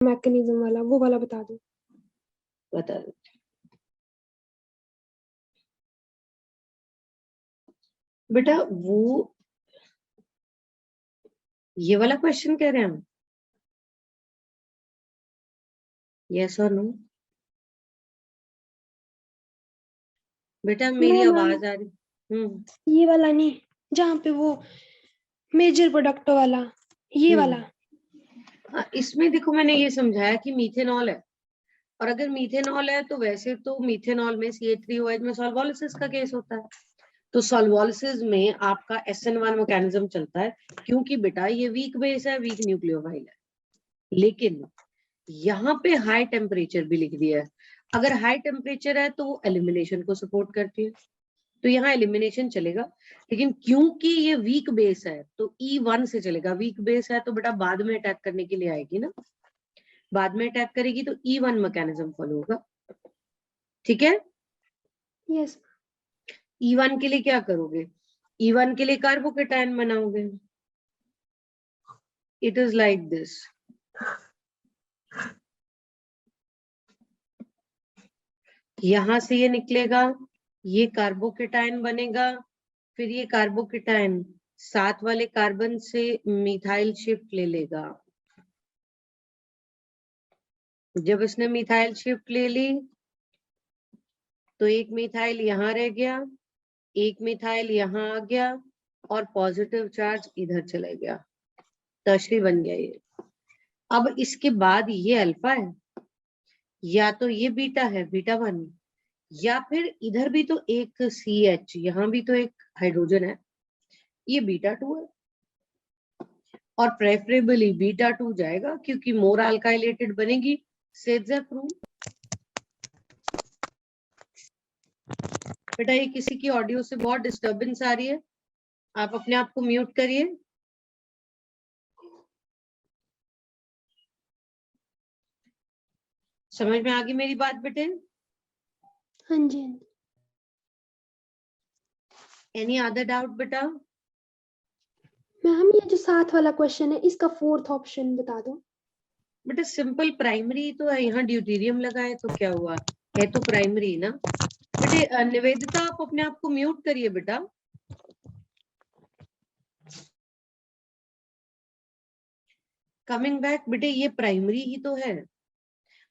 Mechanism वाला, वो वाला बता दो। बता दो बेटा, वो ये वाला क्वेश्चन कह रहे हैं हम, यस और नो? बेटा मेरी आवाज आ रही? ये वाला नहीं, जहाँ पे वो मेजर प्रोडक्ट वाला, ये वाला। हाँ, इसमें देखो मैंने ये समझाया कि मीथेनॉल है, और अगर मीथेनॉल है तो वैसे तो मीथेनॉल में CH3OH में सॉल्वोलिसिस का केस होता है, तो सॉल्वोलिसिस में आपका SN1 मैकेनिज्म चलता है, क्योंकि बेटा ये वीक बेस है, वीक न्यूक्लियोफाइल है। लेकिन यहाँ पे हाई टेम्परेचर भी लिख दिया है, अगर हाई टेम्परेचर है तो वो एलिमिनेशन को सपोर्ट करती है, तो यहाँ एलिमिनेशन चलेगा। लेकिन क्योंकि ये वीक बेस है तो E1 से चलेगा, वीक बेस है तो बेटा बाद में अटैक करने के लिए आएगी ना, बाद में अटैक करेगी तो E1 मैकेनिज्म फॉलो होगा, ठीक है? यस। E1 के लिए क्या करोगे? E1 के लिए कार्बोकेटायन बनाओगे, इट इज लाइक दिस। यहां से ये निकलेगा, ये कार्बोकेटायन बनेगा, फिर ये कार्बोकेटायन साथ वाले कार्बन से मिथाइल शिफ्ट ले लेगा। जब इसने मिथाइल शिफ्ट ले ली तो एक मिथाइल यहां रह गया, एक मिथाइल यहां आ गया, और पॉजिटिव चार्ज इधर चला गया, टर्शरी बन गया ये। अब इसके बाद ये अल्फा है, या तो ये बीटा है, बीटा 1, या फिर इधर भी तो एक CH, यहाँ भी तो एक हाइड्रोजन है, ये बीटा 2 है, और प्रेफरेबली बीटा 2 जाएगा क्योंकि मोर अल्काइलेटेड बनेगी, सेज़ेप्रूम। बेटा ये किसी की ऑडियो से बहुत डिस्टरबेंस आ रही है, आप अपने आप को म्यूट करिए। समझ में आ गई मेरी बात बेटे? हाँ जी। एनी अदर डाउट बेटा? मैम ये जो 7 वाला क्वेश्चन है, इसका 4th ऑप्शन बता दो। बेटा सिंपल प्राइमरी तो है, यहाँ ड्यूटीरियम लगा है तो क्या हुआ, है तो प्राइमरी ना बेटे। निवेदिता आप अपने आप को म्यूट करिए बेटा। कमिंग बैक बेटे, ये प्राइमरी ही तो है,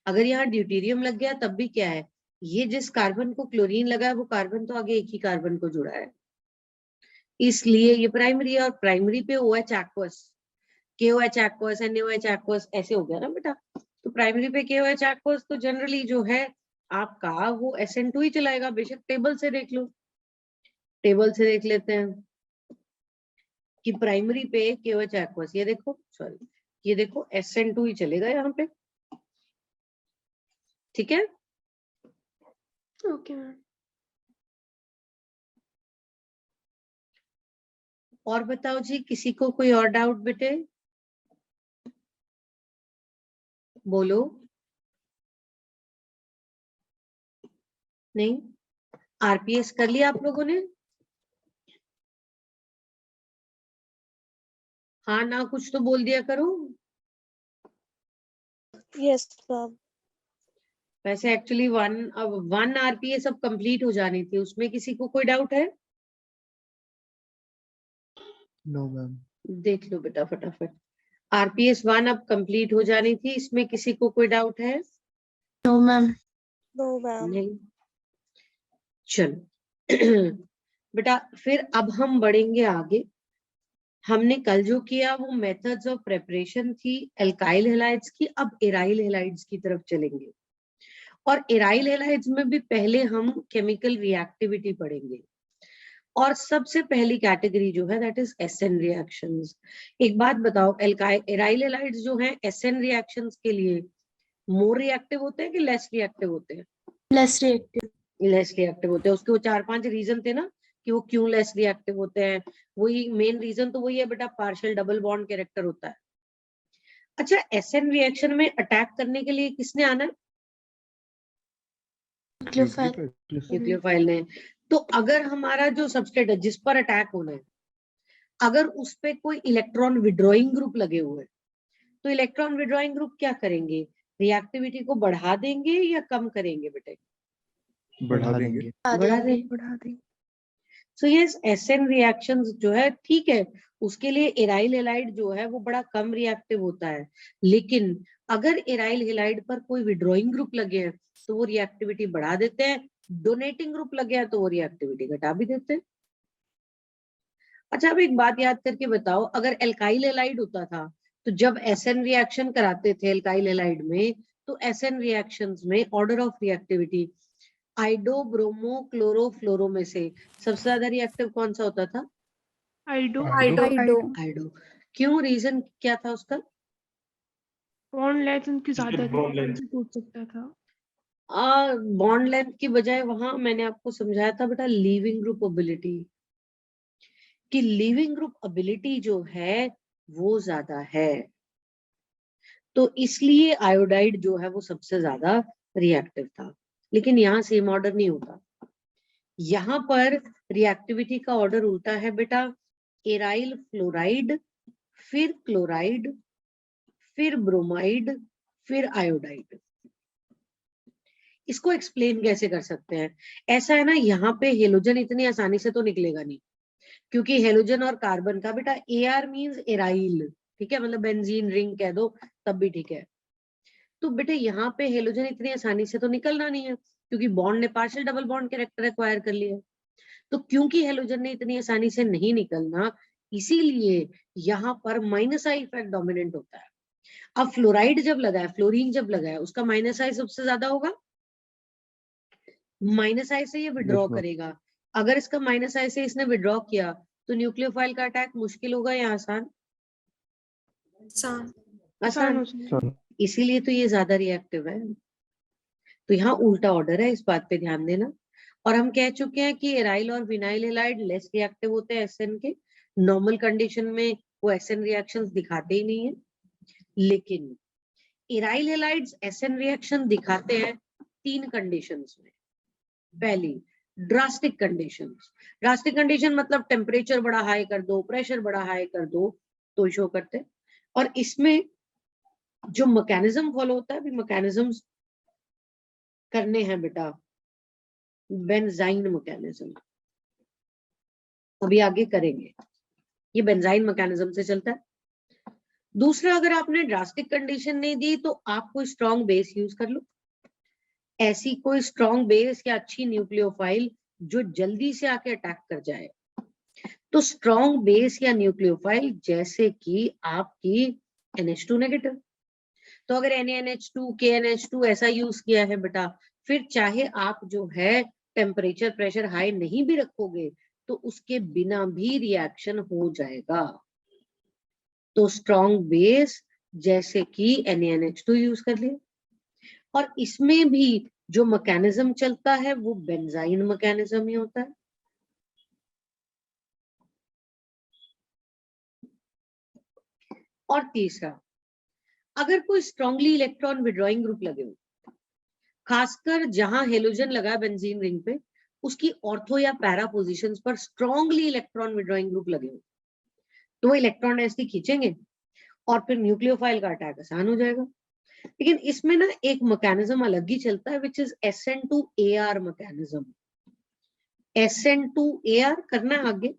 अगर यहाँ ड्यूटीरियम लग गया तब भी क्या है, ये जिस कार्बन को क्लोरीन लगा है वो कार्बन तो आगे एक ही कार्बन को जुड़ा है, इसलिए ये प्राइमरी है। और प्राइमरी पे OH aqueous, KOH aqueous, NaOH aqueous ऐसे हो गया ना बेटा, तो प्राइमरी पे KOH एक्वस तो जनरली जो है आपका वो SN2 ही चलाएगा, बेशक टेबल से देख लो, टेबल से देख लेते हैं कि प्राइमरी पे KOH एक्वस, ये देखो सॉरी, ये देखो SN2 ही चलेगा यहाँ पे, ठीक है? Okay ma'am. और बताओ जी, किसी को कोई और डाउट बेटे? बोलो। नहीं? RPS कर लिया आप लोगों ने? हाँ ना कुछ तो बोल दिया करो। Yes ma'am. वैसे एक्चुअली 1 RPS अब कंप्लीट हो जानी थी, उसमें किसी को कोई डाउट है? No ma'am. देख लो बेटा फटाफट, RPS 1 अब कंप्लीट हो जानी थी, इसमें किसी को कोई डाउट है? No ma'am. No ma'am. नहीं? चलो बेटा फिर अब हम बढ़ेंगे आगे। हमने कल जो किया वो मेथड्स ऑफ प्रेपरेशन थी एल्काइल हैलाइड्स की, अब एराइल हैलाइड्स की तरफ चलेंगे, और एराइल हैलाइड्स में भी पहले हम केमिकल रिएक्टिविटी पढ़ेंगे, और सबसे पहली कैटेगरी जो है दैट इज SN रिएक्शंस। एक बात बताओ, एराइल हैलाइड्स जो हैं SN रिएक्शंस के लिए मोर रिएक्टिव होते हैं कि लेस रिएक्टिव होते हैं? Less reactive. लेस रिएक्टिव होते हैं, उसके वो 4-5 रीजन थे ना कि वो क्यों लेस रिएक्टिव होते हैं, वही मेन रीजन तो वही है बेटा, पार्शियल डबल बॉन्ड कैरेक्टर होता है। अच्छा, SN रिएक्शन में अटैक करने के लिए किसने आना है? न्यूक्लियोफाइल ने। तो अगर हमारा जो सबस्ट्रेट है जिस पर अटैक होना है, अगर उस पे कोई इलेक्ट्रॉन विड्रॉइंग ग्रुप लगे हुए हैं तो इलेक्ट्रॉन विड्रॉइंग ग्रुप क्या करेंगे, रिएक्टिविटी को बढ़ा देंगे या कम करेंगे बेटे? बढ़ा देंगे। बढ़ा देंगे। सो यस, एसएन रिएक्शंस जो है ठीक है, उसके लिए एराइल हैलाइड जो है वो बड़ा कम रिएक्टिव होता है, लेकिन अगर एराइल हैलाइड पर कोई विड्रॉइंग ग्रुप लगे हैं तो वो रिएक्टिविटी बढ़ा देते हैं, डोनेटिंग ग्रुप लगे हैं तो वो रिएक्टिविटी घटा भी देते हैं। अच्छा, अब एक बात याद करके बताओ, अगर एल्काइल हैलाइड होता था तो जब एसएन रिएक्शन कराते थे एल्काइल हैलाइड में, तो एसएन रिएक्शंस में order of reactivity आइडो bromo chloro फ्लोरो में से सबसे ज्यादा रिएक्टिव कौन सा होता था? आइडो। क्यों, रीजन क्या था उसका? बॉन्ड लेंथ उनकी ज्यादा टूट सकता था। बॉन्ड लेंथ की बजाय वहां मैंने आपको समझाया था बेटा लीविंग ग्रुप एबिलिटी, कि लीविंग ग्रुप एबिलिटी जो है वो ज्यादा है, तो इसलिए आयोडाइड जो है वो सबसे ज्यादा रिएक्टिव था। लेकिन यहाँ सेम ऑर्डर नहीं होता, यहाँ पर रिएक्टिविटी का ऑर्डर उल्टा है बेटा, एराइल फ्लोराइड, फिर क्लोराइड, फिर ब्रोमाइड, फिर आयोडाइड। इसको एक्सप्लेन कैसे कर सकते हैं? ऐसा है ना, यहाँ पे हेलोजन इतनी आसानी से तो निकलेगा नहीं, क्योंकि हेलोजन और कार्बन का बेटा एआर मींस एराइल, ठीक है, मतलब बेंजीन रिंग कह दो तब भी ठीक है। तो बेटे यहाँ पे हेलोजन इतनी आसानी से तो निकलना नहीं है, क्योंकि बॉन्ड ने partial double bond character acquire कर लिया। तो क्योंकि हेलोजन ने इतनी आसानी से नहीं निकलना, इसीलिए यहाँ पर माइनस आई इफेक्ट डोमिनेंट होता है। अब फ्लोराइड जब लगा है, फ्लोरीन जब लगा है, उसका माइनस आई सबसे ज्यादा होगा, माइनस आई से ये विड्रॉ करेगा। अगर इसका माइनस आई से इसने विड्रॉ किया तो न्यूक्लियोफाइल का अटैक मुश्किल होगा या आसान? आसान। इसीलिए तो ये ज्यादा रिएक्टिव है। तो यहाँ उल्टा ऑर्डर है, इस बात पे ध्यान देना। और हम कह चुके हैं कि एराइल और विनाइल हैलाइड लेस रिएक्टिव होते हैं एसएन के, नॉर्मल कंडीशन में वो एसएन रिएक्शंस दिखाते ही नहीं है, लेकिन एराइल हैलाइड्स एसएन रिएक्शन दिखाते हैं 3 कंडीशंस में। पहली, ड्रास्टिक कंडीशंस। ड्रास्टिक कंडीशन मतलब टेम्परेचर बड़ा हाई कर दो, प्रेशर बड़ा हाई कर दो तो शो करते हैं। और इसमें जो मैकेनिज्म फॉलो होता है, मैकेनिज्म्स करने हैं बेटा, बेंजाइन मैकेनिज्म, अभी आगे करेंगे, ये बेंजाइन मैकेनिज्म से चलता है। दूसरा, अगर आपने ड्रास्टिक कंडीशन नहीं दी तो आप कोई स्ट्रॉन्ग बेस यूज कर लो, ऐसी कोई स्ट्रॉन्ग बेस या अच्छी न्यूक्लियोफाइल जो जल्दी से आके अटैक कर जाए। तो स्ट्रॉन्ग बेस या न्यूक्लियोफाइल जैसे कि आपकी NH2 नेगेटिव, तो अगर NaNH2 KNH2 ऐसा यूज किया है बेटा, फिर चाहे आप जो है टेम्परेचर प्रेशर हाई नहीं भी रखोगे तो उसके बिना भी रिएक्शन हो जाएगा। तो स्ट्रॉन्ग बेस जैसे कि NaNH2 यूज कर लिया, और इसमें भी जो मैकेनिज्म चलता है वो बेंजाइन मैकेनिज्म ही होता है। और तीसरा, अगर कोई स्ट्रांगली इलेक्ट्रॉन विड्रॉइंग ग्रुप लगे हो, खासकर जहां हेलोजन लगा है बेंजीन रिंग पे, उसकी ऑर्थो या पैरा पोजीशंस पर स्ट्रांगली इलेक्ट्रॉन विड्रॉइंग ग्रुप लगे हो, तो वो इलेक्ट्रॉन ऐसे खींचेंगे और फिर न्यूक्लियोफाइल का अटैक आसान हो जाएगा। लेकिन इसमें ना एक मैकेनिज्म अलग ही चलता है, which is SN2AR mechanism. SN2AR करना है आगे।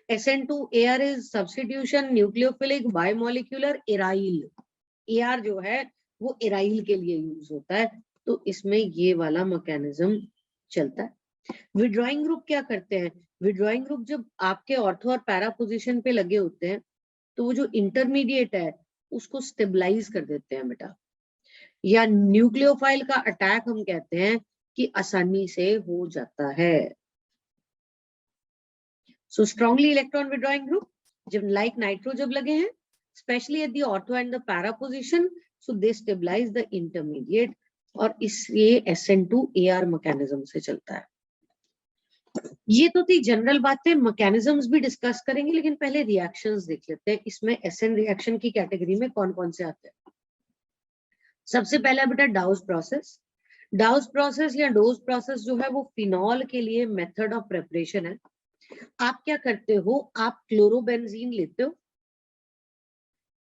SN2AR is substitution nucleophilic bimolecular aryl. AR जो है वो एराइल के लिए यूज होता है, तो इसमें ये वाला मैकेनिज्म चलता है। विड्रॉइंग ग्रुप क्या करते हैं? विड्रॉइंग ग्रुप जब आपके ऑर्थो और पैरा पोजीशन पे लगे होते हैं तो वो जो इंटरमीडिएट है उसको स्टेबलाइज कर देते हैं बेटा, या न्यूक्लियोफाइल का अटैक हम कहते हैं कि आसानी से हो जाता है। So strongly electron withdrawing group जब लाइक नाइट्रो जब लगे हैं, specially at the ortho and the para position, so they stabilise the intermediate, और इसलिए SN2AR मैकेनिज्म से चलता है। ये तो थी जनरल बातें, मैकेनिज्म्स भी डिस्कस करेंगे, लेकिन पहले रिएक्शंस देख लेते हैं। इसमें SN रिएक्शन की कैटेगरी में कौन कौन से आते हैं। सबसे पहला बेटा डाउस प्रोसेस। डाउस प्रोसेस या डोज प्रोसेस जो है वो फिनॉल के लिए मेथड ऑफ प्रिपरेशन है। आप क्या करते हो, आप क्लोरोबेंजीन लेते हो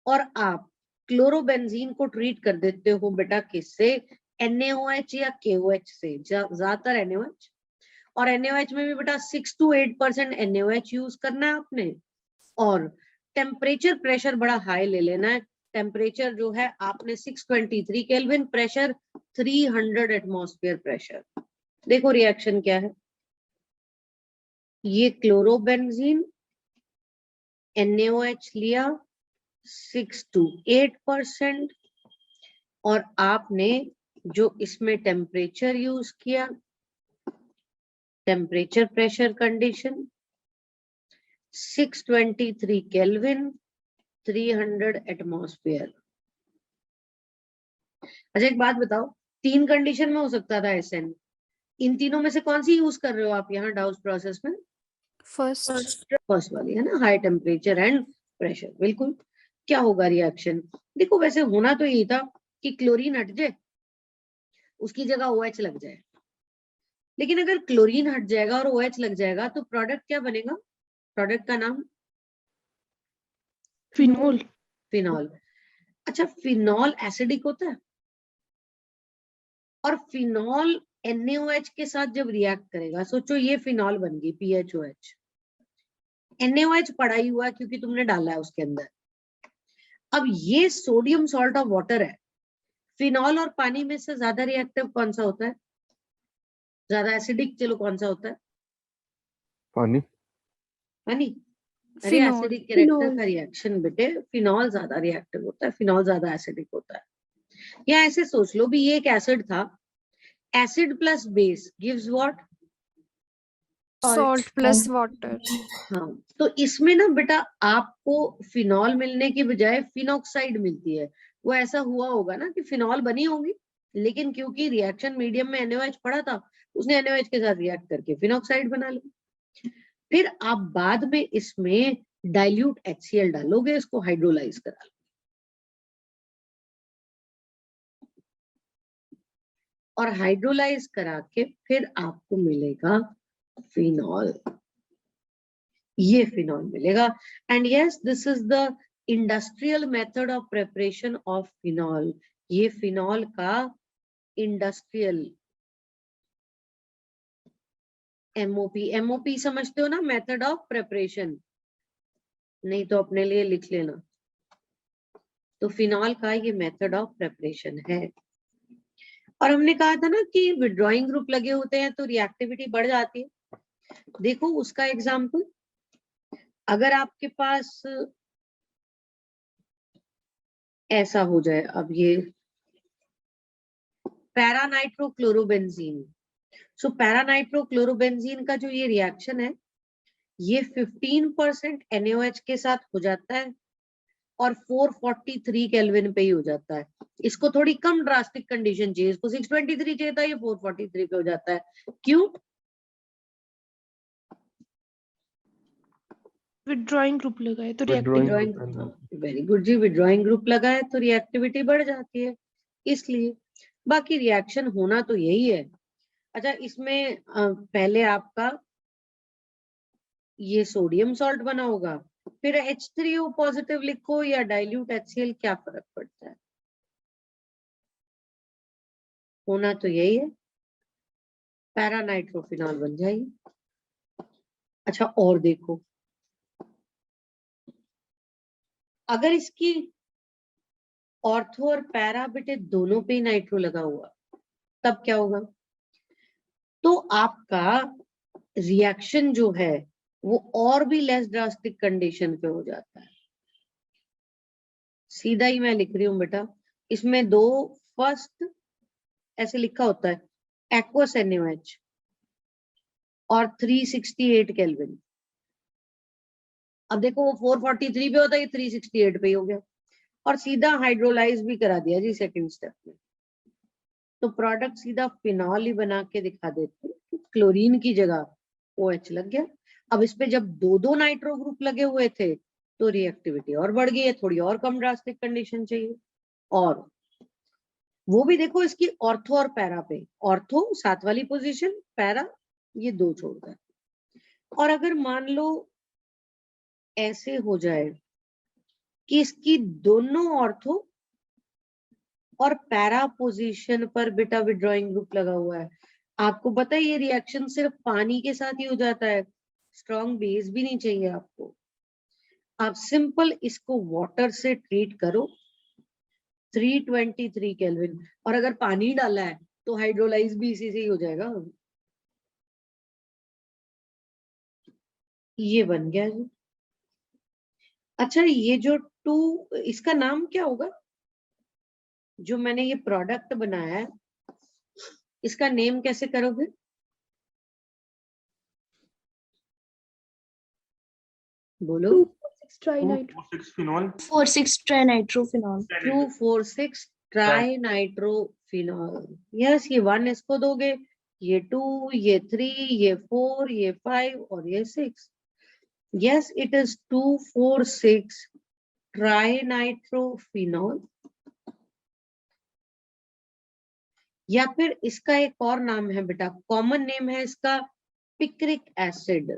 और आप क्लोरोबेंजीन को ट्रीट कर देते हो बेटा किससे, NaOH या KOH से, ज्यादातर NaOH, और NaOH में भी बेटा 6 to 8% NaOH यूज करना है आपने, और टेम्परेचर प्रेशर बड़ा हाई ले लेना है। टेम्परेचर जो है आपने 623 केल्विन, प्रेशर 300 एटमॉस्फेयर प्रेशर। देखो रिएक्शन क्या है, ये क्लोरोबेंजीन NaOH लिया 6 to 8%, और आपने जो इसमें टेम्परेचर यूज किया, temperature pressure condition 623 kelvin, 300 atmosphere. अच्छा एक बात बताओ, 3 कंडीशन में हो सकता था SN, इन तीनों में से कौन सी यूज कर रहे हो आप यहाँ डाउस प्रोसेस में? फर्स्ट वाली है ना, हाई टेम्परेचर एंड प्रेशर। बिल्कुल। क्या होगा रिएक्शन, देखो वैसे होना तो यही था कि क्लोरीन हट जाए, उसकी जगह OH लग जाए, लेकिन अगर क्लोरीन हट जाएगा और OH लग जाएगा तो प्रोडक्ट क्या बनेगा, प्रोडक्ट का नाम फिनोल। फिनॉल। अच्छा फिनॉल एसिडिक होता है, और फिनॉल NaOH के साथ जब रिएक्ट करेगा, सोचो ये फिनॉल बन गई PHOH, NaOH पड़ा ही हुआ है क्योंकि तुमने डाला है उसके अंदर। अब ये सोडियम सॉल्ट ऑफ वाटर है, फिनॉल और पानी में से ज्यादा रिएक्टिव कौन सा होता है, ज्यादा एसिडिक चलो कौन सा होता है? पानी। पानी। अरे फिनॉल। एसिडिक कैरेक्टर का रिएक्शन बेटे फिनॉल ज्यादा रिएक्टिव होता है, फिनॉल ज्यादा एसिडिक होता है। या ऐसे सोच लो भी ये एक एसिड था, acid plus base gives what, Salt plus water. हाँ, तो इसमें ना बेटा आपको फिनॉल मिलने की बजाय फिनॉक्साइड मिलती है। वो ऐसा हुआ होगा ना कि फिनॉल बनी होगी, लेकिन क्योंकि रिएक्शन मीडियम में NaOH पड़ा था, उसने NaOH के साथ रिएक्ट करके फिनॉक्साइड बना ली। फिर आप बाद में इसमें डाइल्यूट HCl डालोगे, इसको हाइड्रोलाइज करा लो, और हाइड्रोलाइज करा के फिर आपको मिलेगा फिनॉल, ये फिनॉल मिलेगा। And yes this is the industrial method of preparation of phenol, ये फिनॉल का इंडस्ट्रियल MOP समझते हो ना, मेथड ऑफ प्रिपरेशन, नहीं तो अपने लिए लिख लेना। तो फिनॉल का ये मेथड ऑफ प्रिपरेशन है। और हमने कहा था ना कि विड्रॉइंग ग्रुप लगे होते हैं तो रिएक्टिविटी बढ़ जाती है। देखो उसका एग्जाम्पल, अगर आपके पास ऐसा हो जाए, अब ये पैरानाइट्रोक्लोरोबेंजीन, सो पैरानाइट्रोक्लोरोबेंजीन का जो ये रिएक्शन है, ये 15% NaOH के साथ हो जाता है और 443 केल्विन पे ही हो जाता है। इसको थोड़ी कम ड्रास्टिक कंडीशन चाहिए, इसको 623 चाहिए था, ये 443 पे हो जाता है। क्यों? विड्रॉइंग ग्रुप लगाए तो वेरी गुड जी, विड्रॉइंग ग्रुप लगा है तो रिएक्टिविटी बढ़ जाती है, इसलिए। बाकी रिएक्शन होना तो यही है। अच्छा इसमें पहले आपका ये सोडियम सॉल्ट बना होगा, फिर H3O पॉजिटिव लिखो या डाइल्यूट HCl, क्या फर्क पड़ता है, होना तो यही है, पैरानाइट्रोफिनॉल बन जाएगी। अच्छा और देखो, अगर इसकी ऑर्थो और पैरा बेटे दोनों पे ही नाइट्रो लगा हुआ, तब क्या होगा, तो आपका रिएक्शन जो है वो और भी लेस ड्रास्टिक कंडीशन पे हो जाता है। सीधा ही मैं लिख रही हूँ बेटा, इसमें दो फर्स्ट ऐसे लिखा होता है एक्वस NaOH और 368 केल्विन। अब देखो वो 443 पे होता है, ये 368 पे ही हो गया, और सीधा हाइड्रोलाइज भी करा दिया जी सेकंड स्टेप में, तो प्रोडक्ट सीधा फिनॉल ही बना के दिखा देते हैं, क्लोरीन की जगह OH लग गया। अब इस पे जब दो दो नाइट्रो ग्रुप लगे हुए थे तो रिएक्टिविटी और बढ़ गई है, थोड़ी और कम ड्रास्टिक कंडीशन चाहिए। और वो भी देखो इसकी ऑर्थो और पैरा पे, ऑर्थो 7 वाली पोजीशन, पैरा ये 2 छोड़कर। और अगर मान लो ऐसे हो जाए कि इसकी दोनों ऑर्थो और पैरा पोजीशन पर बेटा विड्रॉइंग ग्रुप लगा हुआ है। आपको पता है ये रिएक्शन सिर्फ पानी के साथ ही हो जाता है, स्ट्रॉन्ग बेस भी नहीं चाहिए आपको। आप सिंपल इसको वाटर से ट्रीट करो 323 केल्विन, और अगर पानी डाला है तो हाइड्रोलाइज भी इसी से ही हो जाएगा। ये बन गया जी। अच्छा, ये जो इसका नाम क्या होगा? जो मैंने ये प्रोडक्ट बनाया है इसका नेम कैसे करोगे? बोलो। 2,4,6 ट्राइनाइट्रो 4,6 phenol 4,6 ट्राइनाइट्रोफिनॉल 2,4,6 ट्राइनाइट्रोफिनॉल। यस, ये 1 इसको दोगे, ये 2, ये 3, ये 4, ये 5 और ये 6। Yes, it is 2,4,6 trinitrophenol. या फिर इसका एक और नाम है बेटा, कॉमन नेम है इसका पिक्रिक एसिड।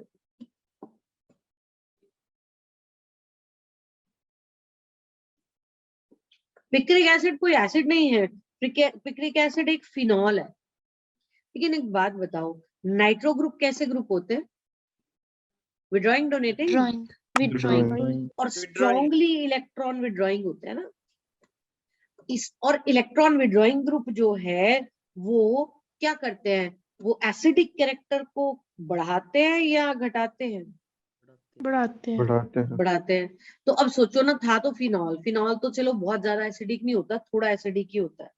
पिक्रिक एसिड कोई एसिड नहीं है, पिक्रिक एसिड एक फिनॉल है। लेकिन एक बात बताओ, नाइट्रो ग्रुप कैसे ग्रुप होते हैं? विड्रॉइंग, डोनेटिंग ड्राइंग विड्रॉइंग और स्ट्रॉन्गली इलेक्ट्रॉन विड्रॉइंग होते हैं ना। और इलेक्ट्रॉन विड्रॉइंग ग्रुप जो है वो क्या करते हैं? वो एसिडिक कैरेक्टर को बढ़ाते हैं या घटाते हैं? बढ़ाते हैं। बढ़ाते हैं। तो अब सोचो ना, था तो फिनॉल, फिनॉल तो चलो बहुत ज्यादा एसिडिक नहीं होता, थोड़ा एसिडिक ही होता है,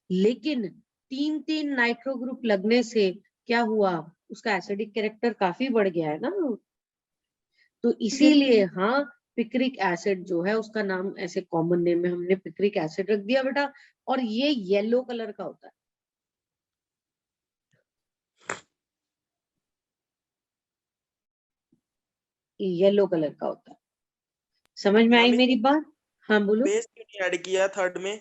लेकिन 3 नाइट्रो ग्रुप लगने से क्या हुआ? उसका एसिडिक कैरेक्टर काफी बढ़ गया है ना। तो इसीलिए हाँ, पिक्रिक एसिड जो है उसका नाम ऐसे कॉमन नेम में हमने पिक्रिक एसिड रख दिया बेटा। और ये येलो कलर का होता है। येलो कलर का होता है। समझ में आई मम्मी, मेरी बात? हाँ बोलो। बेस क्यों नहीं ऐड किया थर्ड में?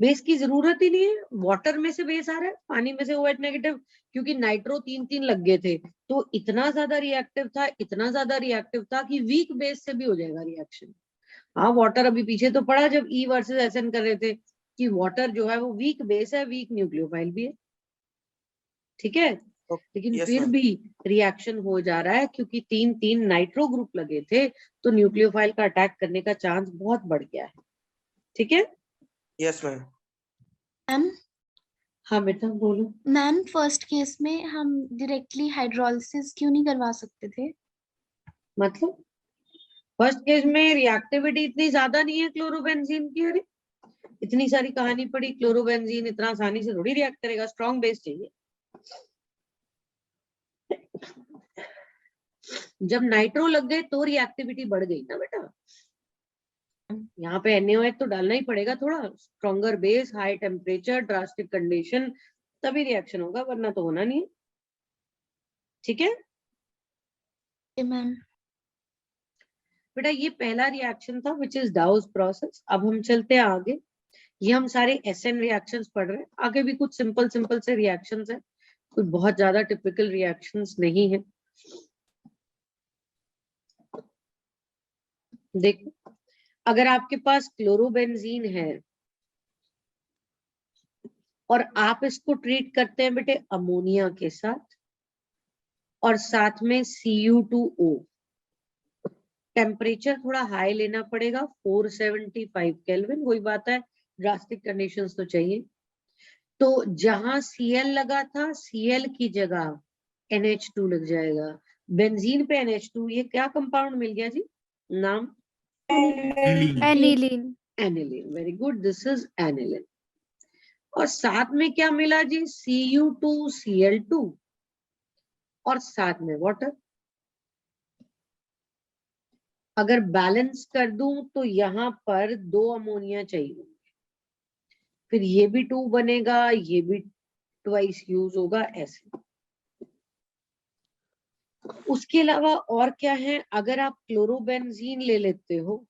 बेस की जरूरत ही नहीं है, वाटर में से बेस आ रहा है, पानी में से OH नेगेटिव, क्योंकि नाइट्रो 3 लग गए थे तो इतना ज्यादा रिएक्टिव था, इतना ज्यादा रिएक्टिव था कि वीक बेस से भी हो जाएगा रिएक्शन। हाँ, वाटर अभी पीछे तो पड़ा जब E वर्सेस SN कर रहे थे कि वाटर जो है वो वीक बेस है, वीक न्यूक्लियोफाइल भी है, ठीक है। लेकिन Yes, फिर ma'am. भी रिएक्शन हो जा रहा है क्योंकि 3 नाइट्रो ग्रुप लगे थे, तो न्यूक्लियोफाइल का अटैक करने का चांस बहुत बढ़ गया है, ठीक है। Yes ma'am. मैम हाँ बेटा बोलो। मैम फर्स्ट केस में हम डायरेक्टली हाइड्रोलिसिस क्यों नहीं करवा सकते थे? मतलब फर्स्ट केस में रिएक्टिविटी इतनी ज्यादा नहीं है क्लोरोबेंजीन की। अरे इतनी सारी कहानी पड़ी, क्लोरोबेंजीन इतना आसानी से थोड़ी रिएक्ट करेगा, स्ट्रॉन्ग बेस चाहिए। जब नाइट्रो लग गए तो रिएक्टिविटी बढ़ गई ना बेटा। यहाँ पे NaOH तो डालना ही पड़ेगा थोड़ा, stronger base, high temperature, drastic condition, तभी रिएक्शन होगा, वरना तो होना नहीं है, ठीक है मैम बेटा। ये पहला रिएक्शन था विच इज डाउस प्रोसेस। अब हम चलते हैं आगे। ये हम सारे SN रिएक्शंस पढ़ रहे हैं, आगे भी कुछ सिंपल सिंपल से रिएक्शंस है, कोई बहुत ज्यादा टिपिकल रिएक्शंस नहीं है। देखो, अगर आपके पास क्लोरोबेंजीन है और आप इसको ट्रीट करते हैं बेटे अमोनिया के साथ और साथ में Cu2O, टेम्परेचर थोड़ा हाई लेना पड़ेगा, 475 केल्विन, वही बात है, ड्रास्टिक कंडीशंस तो चाहिए। तो जहां Cl लगा था, Cl की जगह NH2 लग जाएगा। बेंजीन पे NH2, ये क्या कंपाउंड मिल गया जी? नाम? Aniline. Aniline. Very good, this is aniline. और साथ में क्या मिला जी? Cu2Cl2 और साथ में वाटर। अगर बैलेंस कर दूं तो यहां पर 2 अमोनिया चाहिए, फिर ये भी 2 बनेगा, ये भी ट्वाइस यूज होगा, ऐसे। उसके अलावा और क्या है? अगर आप क्लोरोबेंजीन ले लेते हो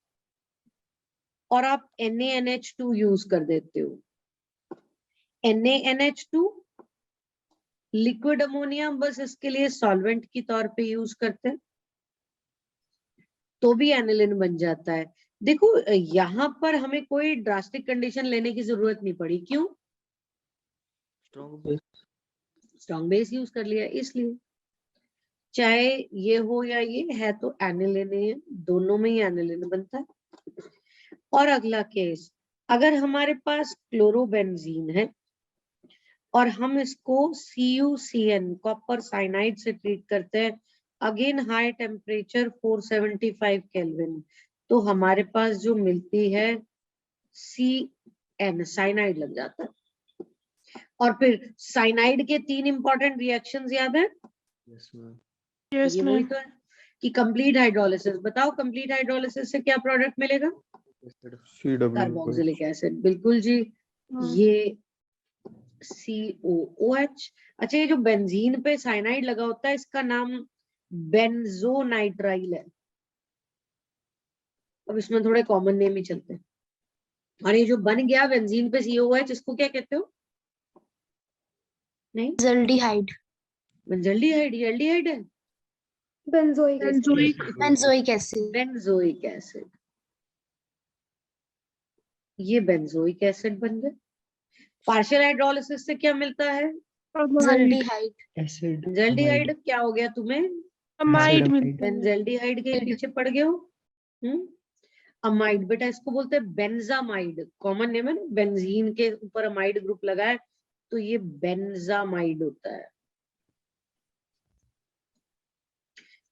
और आप NaNH2 यूज कर देते हो, NaNH2 लिक्विड अमोनिया बस इसके लिए सॉल्वेंट की तौर पे यूज करते हैं, तो भी एनिलिन बन जाता है। देखो यहाँ पर हमें कोई ड्रास्टिक कंडीशन लेने की जरूरत नहीं पड़ी, क्यों? स्ट्रॉन्ग बेस यूज कर लिया इसलिए। चाहे ये हो या ये है तो एनिलिन है, दोनों में ही एनिलिन बनता है। और अगला केस, अगर हमारे पास क्लोरोबेंजीन है और हम इसको CuCN कॉपर साइनाइड से ट्रीट करते हैं, अगेन हाई टेम्परेचर 475 केल्विन, तो हमारे पास जो मिलती है CN साइनाइड लग जाता है। और फिर साइनाइड के 3 इंपॉर्टेंट रिएक्शंस याद है? Yes ma'am. यस ये वही मैम। तो है कि कंप्लीट हाइड्रोलिसिस। बताओ कंप्लीट हाइड्रोलिसिस से क्या प्रोडक्ट मिलेगा? CW कार्बोक्सिलिक एसिड, बिल्कुल जी। ये COOH। अच्छा, ये जो बेंजीन पे साइनाइड लगा होता है इसका नाम बेंजोनाइट्राइल है। अब इसमें थोड़े कॉमन नेम ही चलते हैं। और ये जो बन गया बेंजीन पे COOH, इसको क्या कहते हो? नहीं, बेंजल्डिहाइड, बेंजल्डिहाइड। ये एल्डिहाइड है, benzoic benzoic acid. Benzoic acid. ये बेंजोइक एसिड बन गया। पार्शियल हाइड्रोलिसिस से क्या मिलता है? Benzaldehyde, acid benzaldehyde. क्या हो गया तुम्हें? अमाइड मिलता है। बेंजल्डिहाइड के पीछे पड़ गए हो। अमाइड, बेटा इसको बोलते हैं बेंजामाइड। कॉमन नेम है ना, बेंजीन के ऊपर अमाइड ग्रुप लगा है तो ये बेंजामाइड होता है।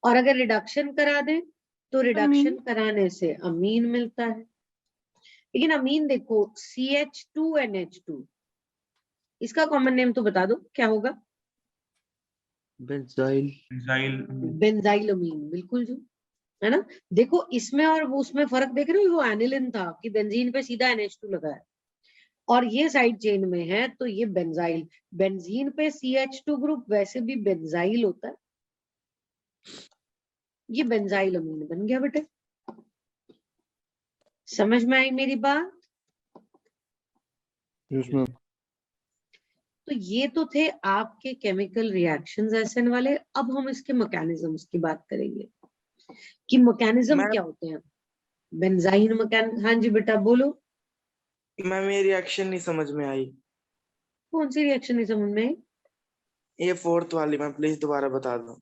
और अगर रिडक्शन करा दें तो रिडक्शन कराने से अमीन मिलता है। लेकिन अमीन देखो CH2NH2, इसका कॉमन नेम तो बता दो क्या होगा? बेंजाइल बेंजाइल अमीन, बिल्कुल जो है ना। देखो इसमें और वो उसमें फर्क देख रहे हो? वो एनिलिन था कि बेंजीन पे सीधा NH2 लगा है, और ये साइड चेन में है तो ये बेंजाइल। बेंजीन पे CH2 ग्रुप वैसे भी बेंजाइल होता है, ये बेंजाइल अमीन बन गया बेटे। समझ में आई मेरी बात? Yes ma'am. तो ये तो थे आपके केमिकल रिएक्शंस एसएन वाले। अब हम इसके मैकेनिज्म्स की बात करेंगे कि मैकेनिज्म मैम क्या होते हैं। बेंजाइन मैकेनिज्म, हाँ जी बेटा बोलो। मैम ये रिएक्शन नहीं समझ में आई, कौन सी रिएक्शन नहीं समझ में आई? ये फोर्थ वाली मैम प्लीज दोबारा बता दो।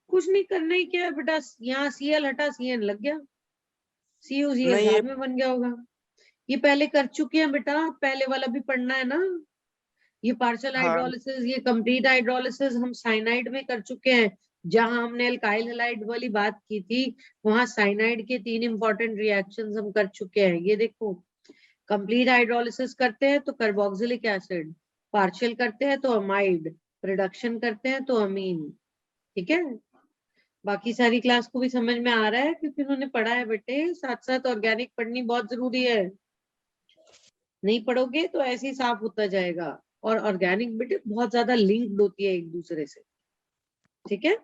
कुछ नहीं करना ही क्या है बेटा, यहाँ Cl हटा CN लग गया, CuCl नहीं ये बाद में बन गया होगा। ये पहले कर चुके हैं बेटा, पहले वाला भी पढ़ना है ना। ये पार्शियल हाँ हाइड्रोलिसिस, ये कंप्लीट हाइड्रोलिसिस हम साइनाइड में कर चुके हैं। जहां हमने अल्काइल हैलाइड वाली बात की थी वहां साइनाइड के 3 इंपॉर्टेंट रिएक्शंस हम कर चुके हैं। ये देखो, कंप्लीट हाइड्रोलिसिस करते हैं तो कार्बोक्सिलिक एसिड, पार्शियल करते हैं तो अमाइड, रिडक्शन करते हैं तो अमीन। ठीक है, बाकी सारी क्लास को भी समझ में आ रहा है क्योंकि उन्होंने पढ़ा है बेटे। साथ साथ ऑर्गेनिक पढ़नी बहुत जरूरी है, नहीं पढ़ोगे तो ऐसे ही साफ होता जाएगा। और ऑर्गेनिक बेटे बहुत ज्यादा लिंक्ड होती है एक दूसरे से, ठीक है।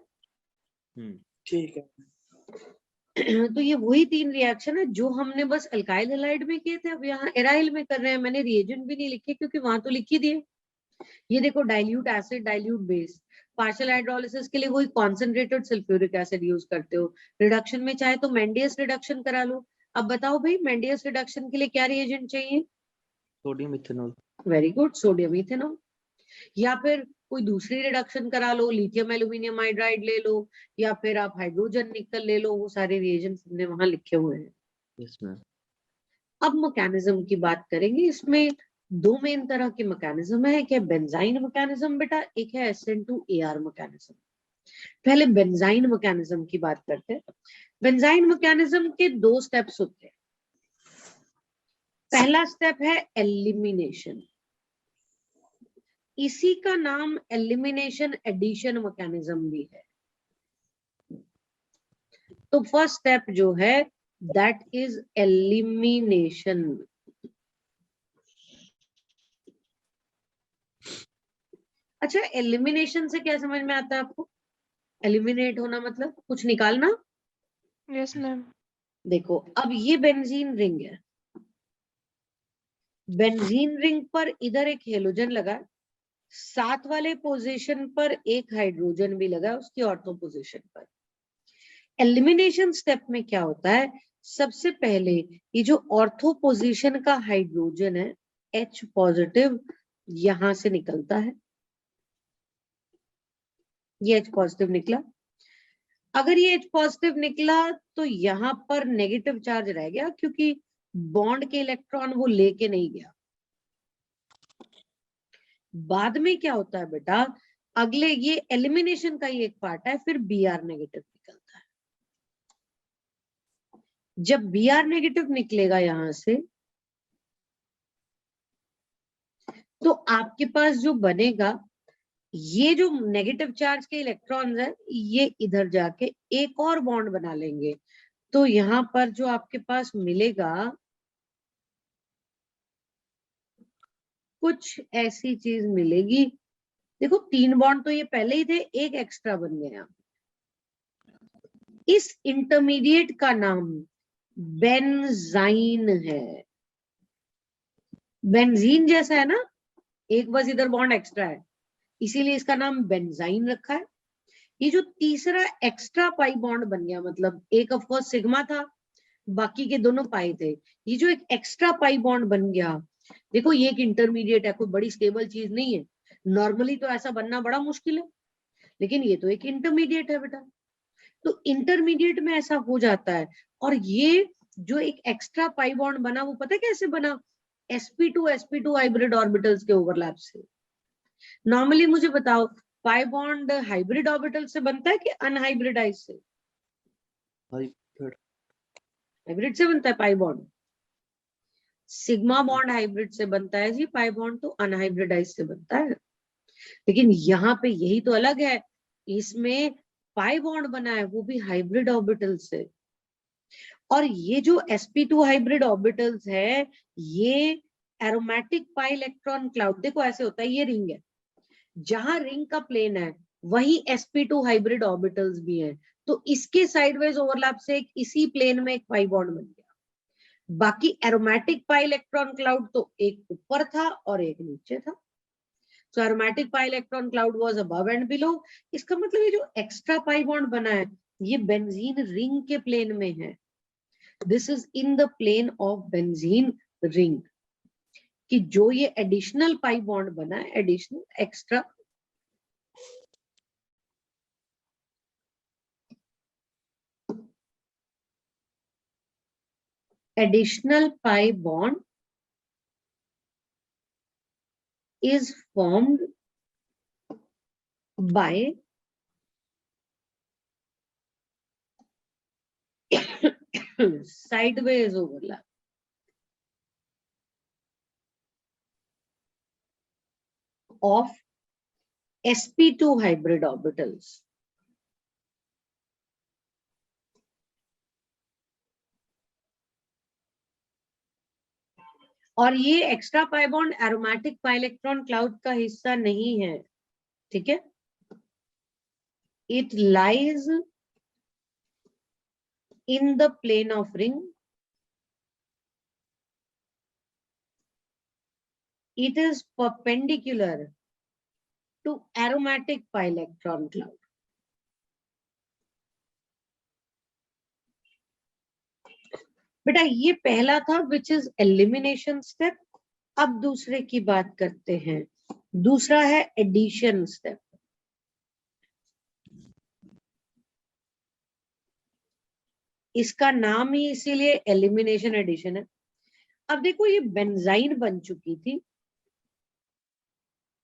ठीक है। तो ये वही 3 रिएक्शन है जो हमने बस अल्काइल हैलाइड में किए थे, अब यहाँ एराइल में कर रहे हैं। मैंने रिएजेंट भी नहीं लिखे क्योंकि वहां तो लिख ही दिए। ये देखो, dilute acid, dilute base. Partial hydrolysis के लिए वही कॉन्सेंट्रेटेड सल्फ्यूरिक एसिड यूज करते हो। रिडक्शन में चाहे तो मेंडियस रिडक्शन करा लो। अब बताओ भाई, मेंडियस रिडक्शन के लिए क्या रिएजेंट चाहिए? Sodium ethanol. Very good, sodium ethanol. या फिर कोई दूसरी रिडक्शन करा लो, लिथियम एल्यूमिनियम हाइड्राइड ले लो, या फिर आप हाइड्रोजन निकल ले लो। वो सारे रिएजेंट्स हमने वहां लिखे हुए हैं। Yes ma'am. अब मैकेनिज्म की बात करेंगे। इसमें 2 मेन तरह के मैकेनिज्म है। एक है बेंजाइन मैकेनिज्म बेटा, एक है SN2AR मैकेनिज्म। पहले बेंजाइन मैकेनिज्म की बात करते हैं। बेंजाइन मैकेनिज्म के 2 स्टेप्स होते हैं। पहला स्टेप है एलिमिनेशन, इसी का नाम एलिमिनेशन एडिशन मैकेनिज्म भी है। तो फर्स्ट स्टेप जो है दैट इज एलिमिनेशन। अच्छा, एलिमिनेशन से क्या समझ में आता है आपको? एलिमिनेट होना मतलब कुछ निकालना। Yes ma'am. देखो, अब ये बेंजीन रिंग है, बेंजीन रिंग पर इधर एक हेलोजन लगा, साथ वाले पोजीशन पर एक हाइड्रोजन भी लगा उसकी ऑर्थो पोजीशन पर। एलिमिनेशन स्टेप में क्या होता है, सबसे पहले ये जो ऑर्थो पोजीशन का हाइड्रोजन है H पॉजिटिव यहां से निकलता है, ये H पॉजिटिव निकला। अगर ये H पॉजिटिव निकला तो यहाँ पर नेगेटिव चार्ज रह गया, क्योंकि बॉन्ड के इलेक्ट्रॉन वो लेके नहीं गया। बाद में क्या होता है बेटा, अगले ये एलिमिनेशन का ही एक पार्ट है, फिर Br नेगेटिव निकलता है। जब Br नेगेटिव निकलेगा यहां से, तो आपके पास जो बनेगा, ये जो नेगेटिव चार्ज के इलेक्ट्रॉन्स है ये इधर जाके एक और बॉन्ड बना लेंगे। तो यहाँ पर जो आपके पास मिलेगा कुछ ऐसी चीज मिलेगी। देखो 3 बॉन्ड तो ये पहले ही थे, एक एक्स्ट्रा बन गया। इस इंटरमीडिएट का नाम बेंजाइन है। बेंजीन जैसा है ना, एक बस इधर बॉन्ड एक्स्ट्रा है, इसीलिए इसका नाम बेंजाइन रखा है। ये जो तीसरा एक्स्ट्रा पाई बॉन्ड बन गया, मतलब एक ऑफ कोर्स सिग्मा था, बाकी के दोनों पाई थे, ये जो एक एक्स्ट्रा पाई बॉन्ड बन गया, देखो ये एक इंटरमीडिएट है, कोई बड़ी स्टेबल चीज नहीं है। नॉर्मली तो ऐसा बनना बड़ा मुश्किल है, लेकिन ये तो एक इंटरमीडिएट है बेटा। तो इंटरमीडिएट में ऐसा हो जाता है। और ये जो एक एक्स्ट्रा पाई बॉन्ड बना, वो पता है कैसे बना? sp2 हाइब्रिड ऑर्बिटल्स के ओवरलैप से। नॉर्मली मुझे बताओ, पाई बॉन्ड हाइब्रिड ऑर्बिटल से बनता है कि अनहाइब्रिडाइज से? हाइब्रिड हाइब्रिड से बनता है pi bond. Sigma bond hybrid से बनता है जी, पाई बॉन्ड तो अनहाइब्रिडाइज से बनता है। लेकिन यहाँ पे यही तो अलग है, इसमें पाई बॉन्ड बना है वो भी हाइब्रिड ऑर्बिटल से। और ये जो sp2 हाइब्रिड ऑर्बिटल्स है, ये एरोमेटिक पाई इलेक्ट्रॉन क्लाउड, देखो ऐसे होता है, ये रिंग है, जहां रिंग का प्लेन है वही sp2 हाइब्रिड ऑर्बिटल्स भी हैं। तो इसके साइडवेज ओवरलैप से एक इसी प्लेन में एक पाई बॉन्ड बन गया। बाकी एरोमेटिक पाई इलेक्ट्रॉन क्लाउड तो एक ऊपर था और एक नीचे था। So aromatic pi electron cloud was above and below. इसका मतलब ये जो एक्स्ट्रा पाई बॉन्ड बना है, ये बेंजीन रिंग के प्लेन में है। This is in the plane of benzene ring. कि जो ये एडिशनल पाई बॉन्ड बना है, additional extra, additional pi bond is formed by sideways overlap of sp2 hybrid orbitals. और ये extra pi bond aromatic pi electron cloud का हिस्सा नहीं है, ठीक है? It lies in the plane of ring, it is perpendicular to aromatic pi electron cloud. बेटा ये पहला था which is elimination step। अब दूसरे की बात करते हैं, दूसरा है addition step। इसका नाम ही इसीलिए elimination addition है। अब देखो ये बेंजाइन बन चुकी थी,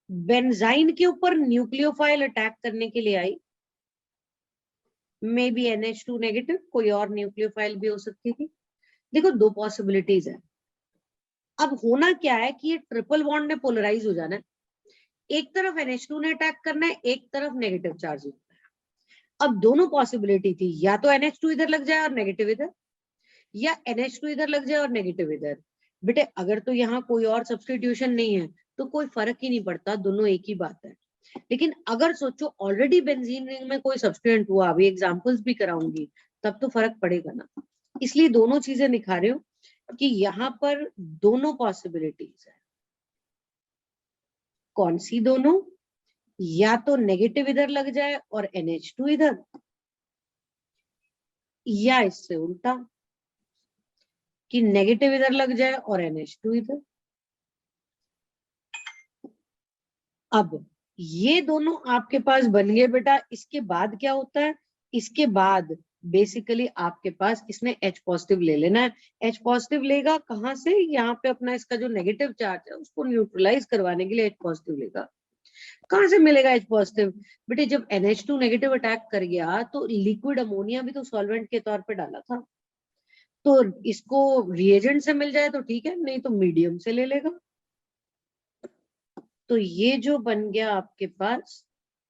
बेंजाइन के ऊपर न्यूक्लियोफाइल अटैक करने के लिए आई, मे बी NH2 नेगेटिव, कोई और न्यूक्लियोफाइल भी हो सकती थी। देखो 2 पॉसिबिलिटीज है। अब होना क्या है कि ये ट्रिपल बॉन्ड ने पोलराइज हो जाना है, एक तरफ NH2 ने अटैक करना है, एक तरफ नेगेटिव चार्ज होता है। अब दोनों पॉसिबिलिटी थी, या तो NH2 इधर लग जाए और नेगेटिव इधर, या NH2 इधर लग जाए और नेगेटिव इधर। बेटे अगर तो यहाँ कोई और सब्स्टिट्यूशन नहीं है तो कोई फर्क ही नहीं पड़ता, दोनों एक ही बात है। लेकिन अगर सोचो ऑलरेडी बेंजीन रिंग में कोई सब्स्टिट्यूएंट हुआ, अभी एग्जांपल्स भी कराऊंगी, तब तो फर्क पड़ेगा ना। इसलिए दोनों चीजें दिखा रही हूँ कि यहाँ पर दोनों पॉसिबिलिटीज है। कौन सी दोनों? या तो नेगेटिव इधर लग जाए और NH2 इधर, या इससे उल्टा कि नेगेटिव इधर लग जाए और NH2 इधर। अब ये दोनों आपके पास बन गए बेटा। इसके बाद क्या होता है, इसके बाद बेसिकली आपके पास इसने H पॉजिटिव ले लेना है। H पॉजिटिव लेगा कहाँ से, यहाँ पे अपना इसका जो नेगेटिव चार्ज है उसको न्यूट्रलाइज करवाने के लिए H पॉजिटिव लेगा। कहाँ से मिलेगा H पॉजिटिव, बेटे जब NH2 नेगेटिव अटैक कर गया तो लिक्विड अमोनिया भी तो सॉल्वेंट के तौर पे डाला था, तो इसको रिएजेंट से मिल जाए तो ठीक है, नहीं तो मीडियम से ले लेगा। तो ये जो बन गया आपके पास,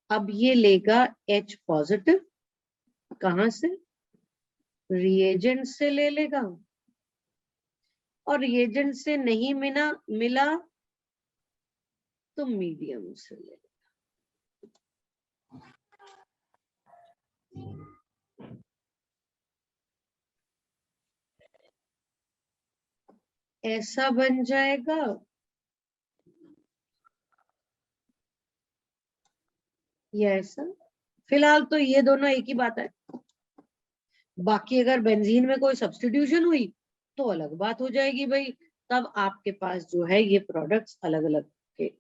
अब ये लेगा H पॉजिटिव, कहां से, रिएजेंट से ले लेगा, और रिएजेंट से नहीं मिला तो मीडियम से ले लेगा। ऐसा बन जाएगा। या ऐसा, फिलहाल तो ये दोनों एक ही बात है। बाकी अगर बेंजीन में कोई सब्स्टिट्यूशन हुई तो अलग बात हो जाएगी भाई, तब आपके पास जो है ये प्रोडक्ट्स अलग अलग के।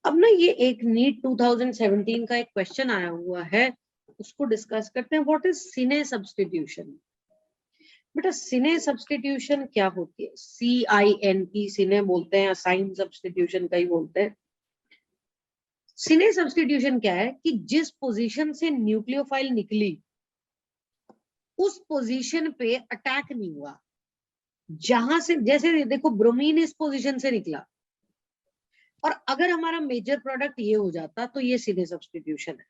अब ना ये एक नीट 2017 का एक क्वेश्चन आया हुआ है, उसको डिस्कस करते हैं। What is cine substitution. बेटा सिने सब्स्टिट्यूशन क्या होती है, CINE सिने बोलते हैं, साइन सब्स्टिट्यूशन का ही बोलते हैं। सिने सब्स्टिट्यूशन क्या है कि जिस पोजीशन से न्यूक्लियोफाइल निकली उस पोजीशन पे अटैक नहीं हुआ। जहां से, जैसे देखो ब्रोमीन इस पोजीशन से निकला, और अगर हमारा मेजर प्रोडक्ट ये हो जाता तो ये सिने सब्स्टिट्यूशन है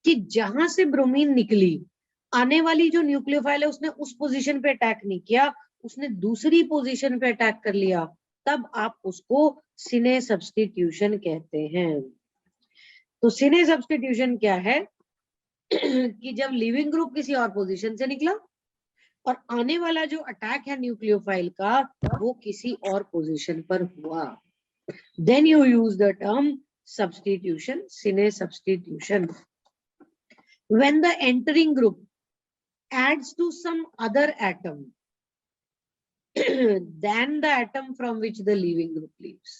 कि जहां से ब्रोमीन निकली, आने वाली जो न्यूक्लियोफाइल है उसने उस पोजीशन पे अटैक नहीं किया, उसने दूसरी पोजीशन पे अटैक कर लिया, तब आप उसको सिने सब्स्टिट्यूशन कहते हैं। तो सिने सब्स्टिट्यूशन क्या है कि जब लिविंग ग्रुप किसी और पोजीशन से निकला और आने वाला जो अटैक है न्यूक्लियोफाइल का वो किसी और पोजीशन पर हुआ, then you use the term substitution, Sine substitution. When the entering group adds to some other atom than the atom from which the leaving group leaves.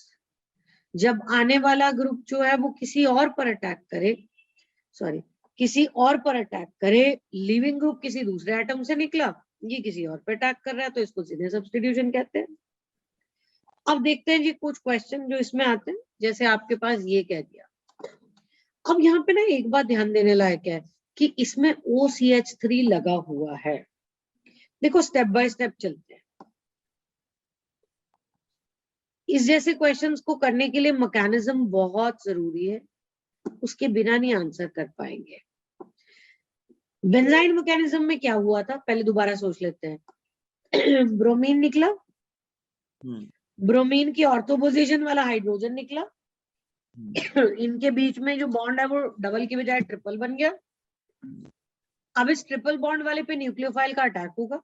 जब आने वाला ग्रुप जो है वो किसी और पर अटैक करे, किसी और पर अटैक करे, लिविंग ग्रुप किसी दूसरे एटम से निकला, ये किसी और पर अटैक कर रहा है, तो इसको सीधे सब्स्टिट्यूशन कहते हैं। अब देखते हैं जी कुछ क्वेश्चन जो इसमें आते हैं, जैसे आपके पास ये कह दिया। अब यहाँ पे ना एक बात ध्यान देने लायक है कि इसमें OCH3 लगा हुआ है। देखो स्टेप बाय स्टेप चलते हैं। इस जैसे क्वेश्चंस को करने के लिए मैकेनिज्म बहुत जरूरी है, उसके बिना नहीं आंसर कर पाएंगे। बेंजाइन मैकेनिज्म में क्या हुआ था, पहले दोबारा सोच लेते हैं। ब्रोमीन निकला, ब्रोमीन की ऑर्थो पोजीशन वाला हाइड्रोजन निकला, इनके बीच में जो बॉन्ड है वो डबल की बजाय ट्रिपल बन गया। अब इस ट्रिपल बॉन्ड वाले पे न्यूक्लियोफाइल का अटैक होगा,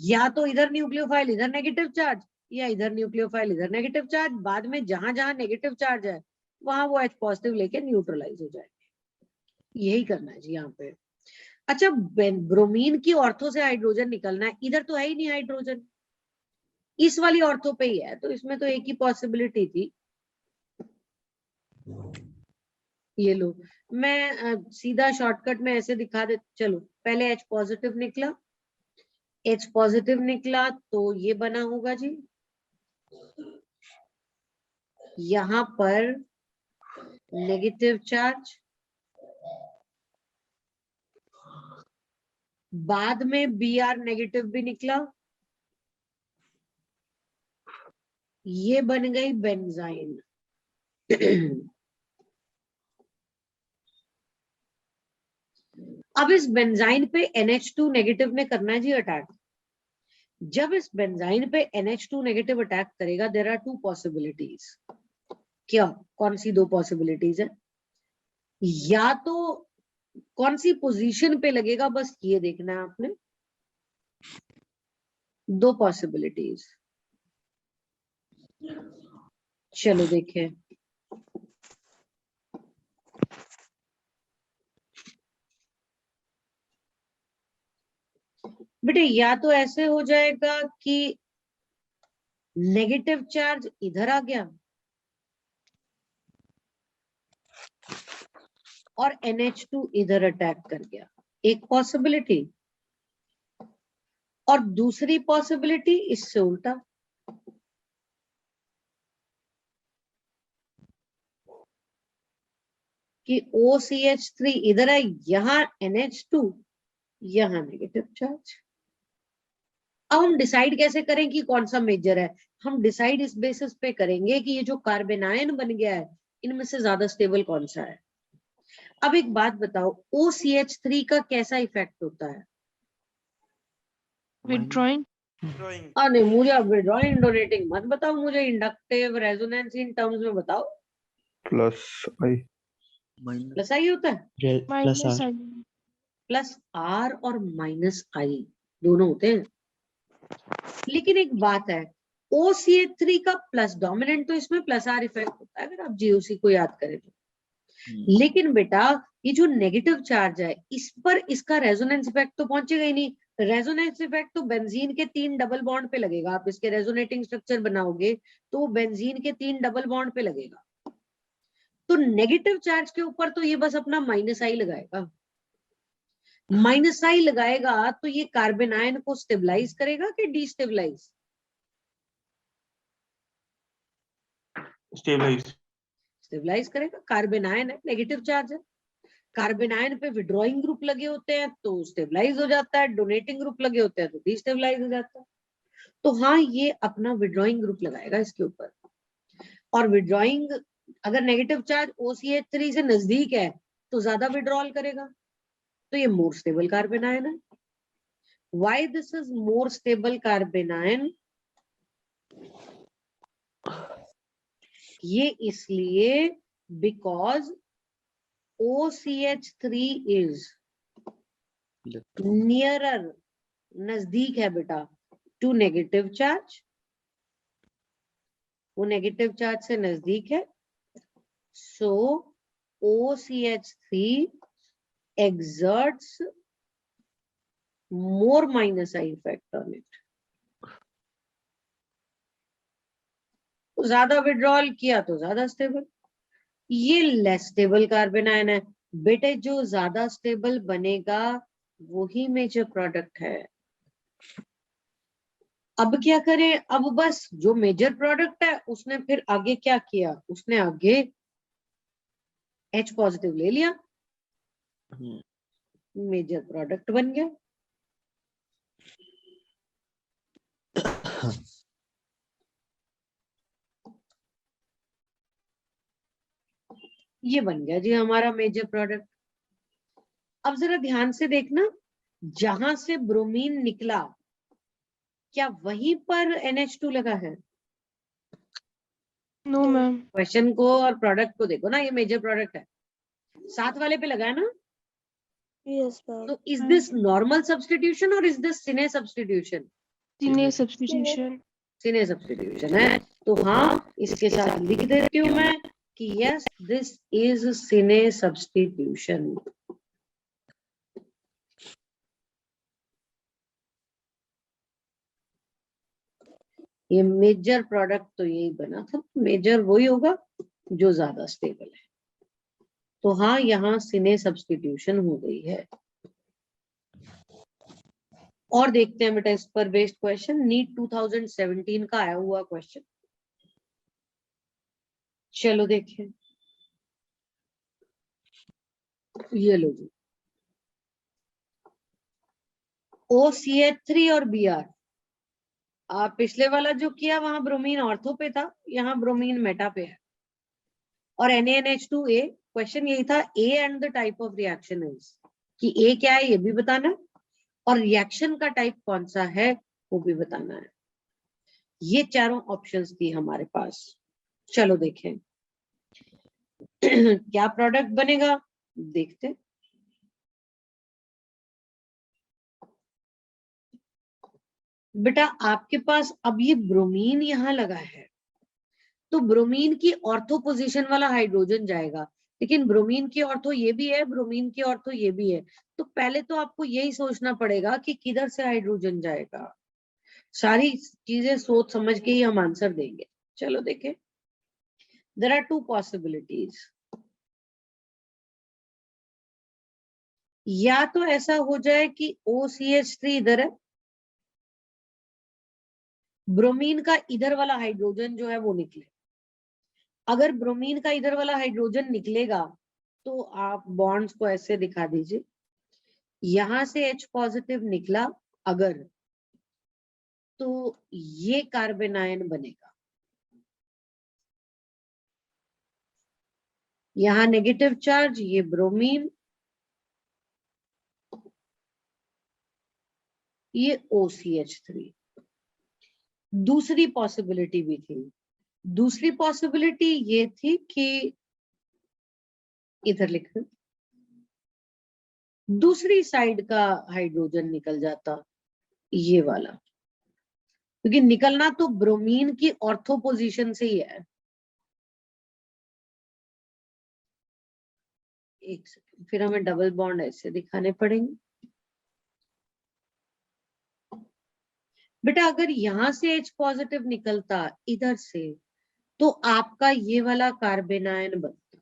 या तो इधर न्यूक्लियोफाइल इधर नेगेटिव चार्ज, या इधर न्यूक्लियोफाइल इधर नेगेटिव चार्ज। बाद में जहां जहां नेगेटिव चार्ज है वहां वो H पॉजिटिव लेके न्यूट्रलाइज हो जाएंगे। यही करना है जी यहाँ पे। अच्छा, ब्रोमीन की ऑर्थो से हाइड्रोजन निकलना है, इधर तो है ही नहीं हाइड्रोजन, इस वाली ऑर्थो पे ही है, तो इसमें तो एक ही पॉसिबिलिटी थी। ये लो, मैं सीधा शॉर्टकट में ऐसे दिखा दे। चलो पहले H पॉजिटिव निकला, H पॉजिटिव निकला तो ये बना होगा जी, यहां पर नेगेटिव चार्ज, बाद में Br नेगेटिव भी निकला, ये बन गई बेंजाइन। अब इस बेंजाइन पे NH2 नेगेटिव ने करना है जी अटैक। जब इस बेंजाइन पे NH2 नेगेटिव अटैक करेगा, देयर आर टू पॉसिबिलिटीज। क्या, कौन सी दो पॉसिबिलिटीज है? या तो कौन सी पोजीशन पे लगेगा, बस ये देखना है आपने। दो पॉसिबिलिटीज, चलो देखें। बेटे बेटे या तो ऐसे हो जाएगा कि नेगेटिव चार्ज इधर आ गया और NH2 इधर अटैक कर गया, एक पॉसिबिलिटी। और दूसरी पॉसिबिलिटी इससे उल्टा, कि OCH3 इधर है, यहां NH2, यहां नेगेटिव चार्ज। अब हम डिसाइड कैसे करें कि कौन सा मेजर है? हम डिसाइड इस बेसिस पे करेंगे कि ये जो कार्बन आयन बन गया है इनमें से ज्यादा स्टेबल कौन सा है। अब एक बात बताओ, OCH3 का कैसा इफेक्ट होता है? विड्रॉइंग। ड्राइंग नहीं, मुझे अब विड्रॉइंग डोनेटिंग मत बताओ, मुझे इंडक्टिव रेजोनेंस इन टर्म्स में बताओ। प्लस आई माइनस प्लस आई होता है, प्लस आर प्लस आर और माइनस आई दोनों होते हैं। लेकिन एक बात है, OCH3 का प्लस डोमिनेंट तो इसमें प्लस आर इफेक्ट होता है अगर आप GOC को याद करें तो। लेकिन बेटा ये जो नेगेटिव चार्ज है इस पर इसका रेजोनेंस इफेक्ट तो पहुंचेगा ही नहीं। रेजोनेंस इफेक्ट तो बेंजीन के 3 डबल बॉन्ड पे लगेगा। आप इसके रेजोनेटिंग स्ट्रक्चर बनाओगे तो बेंजीन के 3 डबल बॉन्ड पे लगेगा। तो नेगेटिव चार्ज के ऊपर तो ये बस अपना माइनस आई लगाएगा। माइनस आई लगाएगा तो ये कार्बन आयन को स्टेबलाइज करेगा कि डिस्टेबलाइज? स्टेबलाइज करेगा। कार्बन आयन है, नेगेटिव चार्ज है, कार्बन आयन पे विड्रॉइंग ग्रुप लगे होते हैं तो स्टेबलाइज हो जाता है, डोनेटिंग ग्रुप लगे होते हैं तो डिस्टेबलाइज हो जाता है। तो हाँ, ये अपना विड्रॉइंग ग्रुप लगाएगा इसके ऊपर। और विड्रॉइंग अगर नेगेटिव चार्ज OCH3 से नजदीक है तो ज्यादा विड्रॉल करेगा, तो ये मोर स्टेबल कार्बन आयन है। Why this is more stable carbon ion? ये इसलिए बिकॉज OCH3 इज नियरर, नजदीक है बेटा, टू नेगेटिव चार्ज, वो नेगेटिव चार्ज से नजदीक है। सो OCH3 exerts more minus I effect on it. ज्यादा विड्रॉल किया तो ज्यादा स्टेबल। ये लेस स्टेबल कार्बन आयन है बेटे। जो ज्यादा स्टेबल बनेगा वही मेजर प्रोडक्ट है। अब क्या करें? अब बस जो मेजर प्रोडक्ट है उसने फिर आगे क्या किया? उसने आगे H पॉजिटिव ले लिया, मेजर प्रोडक्ट बन गया। ये बन गया जी हमारा मेजर प्रोडक्ट। अब जरा ध्यान से देखना, जहां से ब्रोमीन निकला क्या वहीं पर NH2 लगा है? No ma'am. क्वेश्चन को और प्रोडक्ट को देखो ना, ये मेजर प्रोडक्ट है, साथ वाले पे लगा है ना। Yes ma'am. तो इज दिस नॉर्मल सब्स्टिट्यूशन और is this cine substitution? Cine substitution. Cine substitution है। तो हाँ, इसके साथ लिख देती हूँ मैं कि yes this is cine substitution. ये मेजर प्रोडक्ट तो यही बना था, मेजर वही होगा जो ज्यादा स्टेबल है। तो हाँ, यहाँ सिने सब्स्टिट्यूशन हो गई है। और देखते हैं बेटा इस पर बेस्ड क्वेश्चन, नीट 2017 का आया हुआ क्वेश्चन। चलो देखिए, ये लो जी, OCH3 और Br। आप पिछले वाला जो किया वहां ब्रोमीन ऑर्थो पे था, यहाँ ब्रोमीन मेटा पे है। और NaNH2A, क्वेश्चन यही था, A and the type of reaction is, कि A क्या है ये भी बताना और रिएक्शन का टाइप कौन सा है वो भी बताना है। ये चारों ऑप्शंस थी हमारे पास। चलो देखें क्या प्रोडक्ट बनेगा, देखते। बेटा आपके पास अब ये ब्रोमीन यहां लगा है, तो ब्रोमीन की ऑर्थो पोजीशन वाला हाइड्रोजन जाएगा, लेकिन ब्रोमीन की ऑर्थो ये भी है, ब्रोमीन की ऑर्थो ये भी है, तो पहले तो आपको यही सोचना पड़ेगा कि किधर से हाइड्रोजन जाएगा। सारी चीजें सोच समझ के ही हम आंसर देंगे। चलो देखें, देयर आर 2 पॉसिबिलिटीज। या तो ऐसा हो जाए कि OCH3 इधर है, ब्रोमीन का इधर वाला हाइड्रोजन जो है वो निकले। अगर ब्रोमीन का इधर वाला हाइड्रोजन निकलेगा तो आप बॉन्ड्स को ऐसे दिखा दीजिए, यहां से H पॉजिटिव निकला अगर, तो ये कार्बन आयन बनेगा। यहां नेगेटिव चार्ज, ये ब्रोमीन, ये OCH3। दूसरी पॉसिबिलिटी भी थी, दूसरी पॉसिबिलिटी ये थी कि इधर लिख दो, दूसरी साइड का हाइड्रोजन निकल जाता, ये वाला, क्योंकि निकलना तो ब्रोमीन की ऑर्थो पोजीशन से ही है। एक सेकंड, फिर हमें डबल बॉन्ड ऐसे दिखाने पड़ेंगे। बेटा अगर यहां से H पॉजिटिव निकलता इधर से, तो आपका ये वाला कार्बन आयन बनता।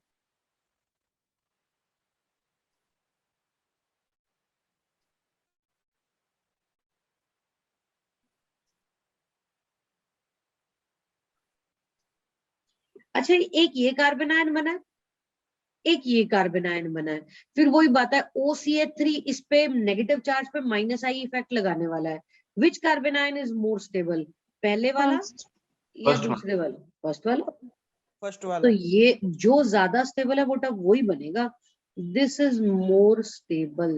अच्छा, एक ये कार्बन आयन बना है, एक ये कार्बन आयन बना है, फिर वही बात है, OCH3 इस पे नेगेटिव चार्ज पे -I इफेक्ट लगाने वाला है। Which carbon ion is more stable, पहले वाला या दूसरे वाला? फर्स्ट वाला। फर्स्ट वाला। तो ये जो ज्यादा स्टेबल है बेटा वही बनेगा। दिस इज मोर स्टेबल,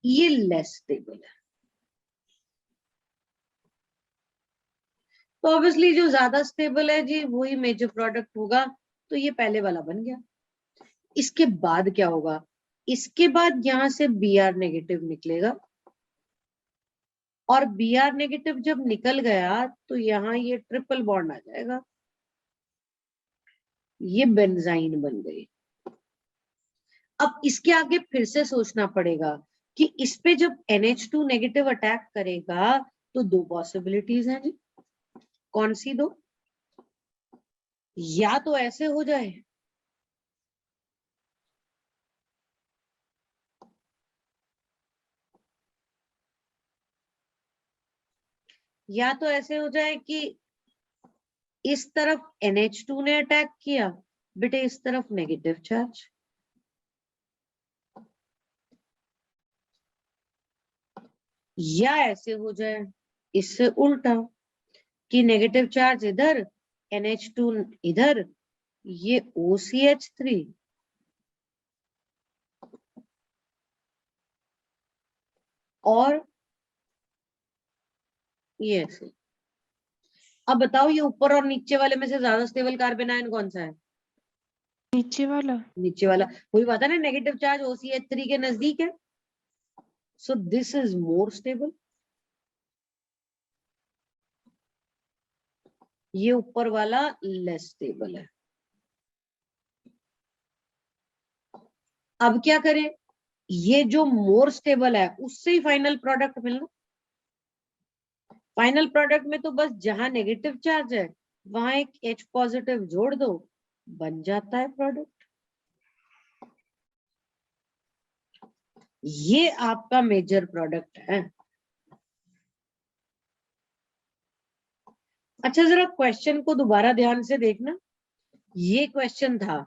ये लेस स्टेबल है। तो ऑब्वियसली जो ज्यादा स्टेबल है जी वही मेजर प्रोडक्ट होगा, तो ये पहले वाला बन गया। इसके बाद क्या होगा, इसके बाद यहां से Br नेगेटिव निकलेगा, और Br नेगेटिव जब निकल गया तो यहाँ ये ट्रिपल बॉन्ड आ जाएगा, ये बेंजाइन बन गई। अब इसके आगे फिर से सोचना पड़ेगा कि इस पे जब NH2 नेगेटिव अटैक करेगा तो 2 पॉसिबिलिटीज हैं जी। कौन सी 2? या तो ऐसे हो जाए, या तो ऐसे हो जाए कि इस तरफ NH2 ने अटैक किया, बेटे इस तरफ नेगेटिव चार्ज, या ऐसे हो जाए इससे उल्टा कि नेगेटिव चार्ज इधर, NH2 इधर, ये OCH3 और ये ऐसे। अब बताओ ये ऊपर और नीचे वाले में से ज्यादा स्टेबल कार्बन आयन कौन सा है? नीचे वाला। नीचे वाला। वही बात है ना, नेगेटिव चार्ज OCH3 के नजदीक है, so this is more stable. ये ऊपर वाला लेस स्टेबल है। अब क्या करें, ये जो मोर स्टेबल है उससे ही फाइनल प्रोडक्ट मिलना। फाइनल प्रोडक्ट में तो बस जहां नेगेटिव चार्ज है वहां एक H पॉजिटिव जोड़ दो, बन जाता है प्रोडक्ट। ये आपका मेजर प्रोडक्ट है। अच्छा, जरा क्वेश्चन को दोबारा ध्यान से देखना। ये क्वेश्चन था,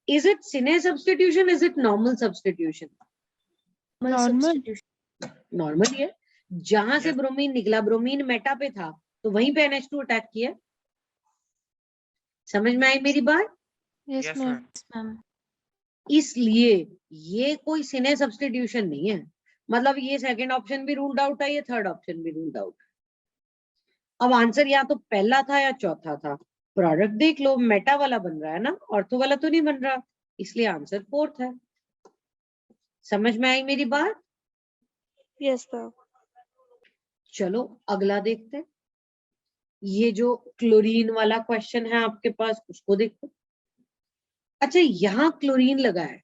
is it cine substitution, is it normal substitution? Normal. Normal ही है। जहां से ब्रोमीन निकला, ब्रोमीन मेटा पे था तो वहीं पे NH2 अटैक किया। समझ में आई मेरी बात? Yes Yes, ma'am. ma'am. इसलिए ये कोई सिने सब्स्टिट्यूशन नहीं है। मतलब ये सेकंड ऑप्शन भी रूल्ड आउट है, ये थर्ड ऑप्शन भी रूल्ड आउट है। अब आंसर या तो पहला था या चौथा था। प्रोडक्ट देख लो, मेटा वाला बन रहा है ना, ऑर्थो वाला तो नहीं बन रहा, इसलिए आंसर फोर्थ है। समझ में आई मेरी बात? Yes ma'am. चलो अगला देखते हैं। ये जो क्लोरीन वाला क्वेश्चन है आपके पास, उसको देखो। अच्छा, यहाँ क्लोरीन लगा है,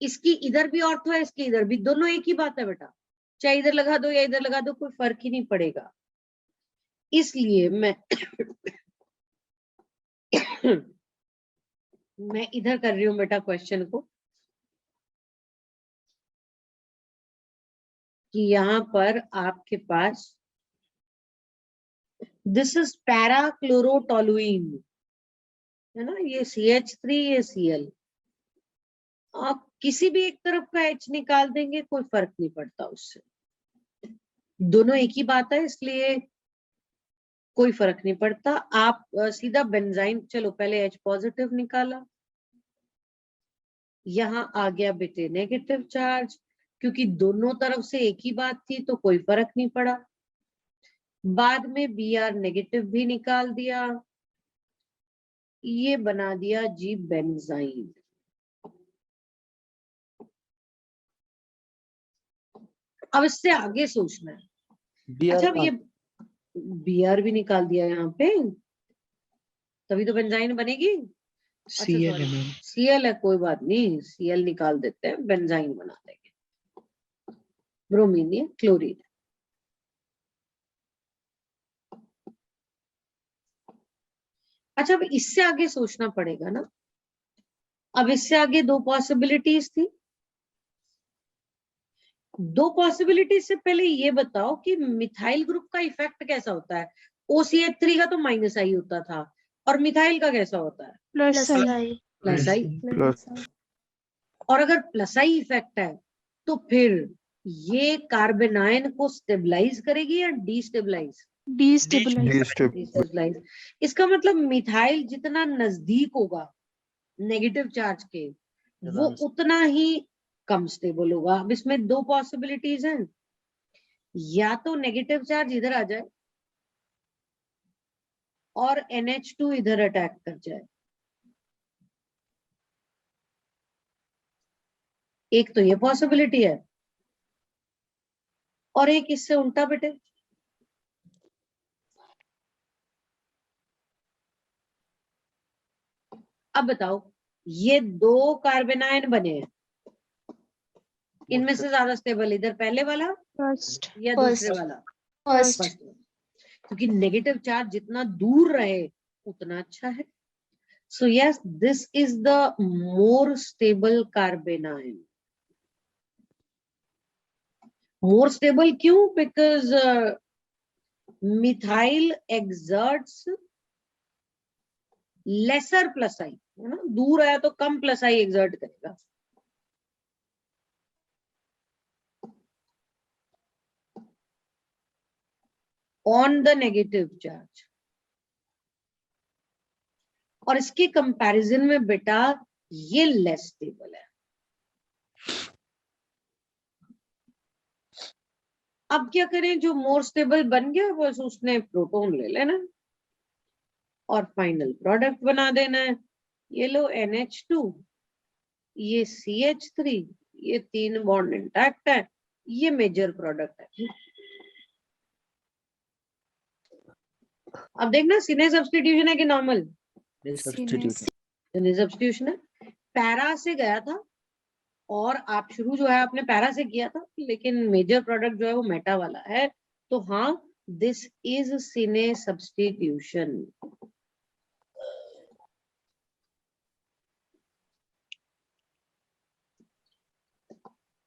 इसकी इधर भी ऑर्थो है, इसकी इधर भी, दोनों एक ही बात है बेटा, चाहे इधर लगा दो या इधर लगा दो, कोई फर्क ही नहीं पड़ेगा। इसलिए मैं मैं इधर कर रही हूं बेटा क्वेश्चन को, कि यहाँ पर आपके पास दिस इज पैरा क्लोरोटोलुइन, है ना, ये CH3, ये Cl। आप किसी भी एक तरफ का H निकाल देंगे, कोई फर्क नहीं पड़ता उससे, दोनों एक ही बात है, इसलिए कोई फर्क नहीं पड़ता। आप सीधा बेंजाइन, चलो पहले H पॉजिटिव निकाला, यहाँ आ गया बेटे नेगेटिव चार्ज, क्योंकि दोनों तरफ से एक ही बात थी तो कोई फर्क नहीं पड़ा। बाद में Br नेगेटिव भी निकाल दिया, ये बना दिया जी बेंजाइन। अब इससे आगे सोचना है। अच्छा, अब ये Br भी निकाल दिया यहाँ पे, तभी तो बेंजाइन बनेगी। अच्छा, Cl है मैम। Cl है, कोई बात नहीं, Cl निकाल देते हैं, बेंजाइन बना देंगे। ब्रोमीन है, क्लोरीन है। अच्छा, अब इससे आगे सोचना पड़ेगा ना। अब इससे आगे दो पॉसिबिलिटीज थी, दो पॉसिबिलिटीज से पहले ये बताओ कि मिथाइल ग्रुप का इफेक्ट कैसा होता है। OCH3 का तो -I होता था, और मिथाइल का कैसा होता है? Plus I. +I। प्लस और अगर +I इफेक्ट है तो फिर ये कार्बेनायन को स्टेबलाइज करेगी या डिस्टेबलाइज? डिस्टेबलाइज। इसका मतलब मिथाइल जितना नजदीक होगा नेगेटिव चार्ज के, वो उतना ही कम स्टेबल होगा। अब इसमें दो पॉसिबिलिटीज हैं, या तो नेगेटिव चार्ज इधर आ जाए और NH2 इधर अटैक कर जाए, एक तो ये पॉसिबिलिटी है, और एक इससे उल्टा बेटे। अब बताओ, ये दो कार्बेनायन बने हैं, इनमें से ज्यादा स्टेबल इधर पहले वाला फर्स्ट। या दूसरे वाला? फर्स्ट। फर्स्ट वाला, क्योंकि नेगेटिव चार्ज जितना दूर रहे उतना अच्छा है। So yes, this is the more stable carbanion. More stable क्यों? Because methyl exerts lesser +I, है ना, दूर आया तो कम +I एक्सर्ट करेगा। ऑन द नेगेटिव चार्ज, और इसके कंपैरिजन में बेटा ये लेस स्टेबल है। अब क्या करें, जो मोर स्टेबल बन गया बस उसने प्रोटॉन ले लेना और फाइनल प्रोडक्ट बना देना है। ये लो NH2, ये CH3, ये 3 बॉन्ड इंटैक्ट है, ये मेजर प्रोडक्ट है। अब देखना सिने सब्स्टिट्यूशन है कि नॉर्मल? सिने सब्स्टिट्यूशन है। पैरा से गया था, और आप शुरू जो है आपने पैरा से किया था, लेकिन मेजर प्रोडक्ट जो है वो मेटा वाला है, तो हाँ, दिस इज सिने सब्स्टिट्यूशन।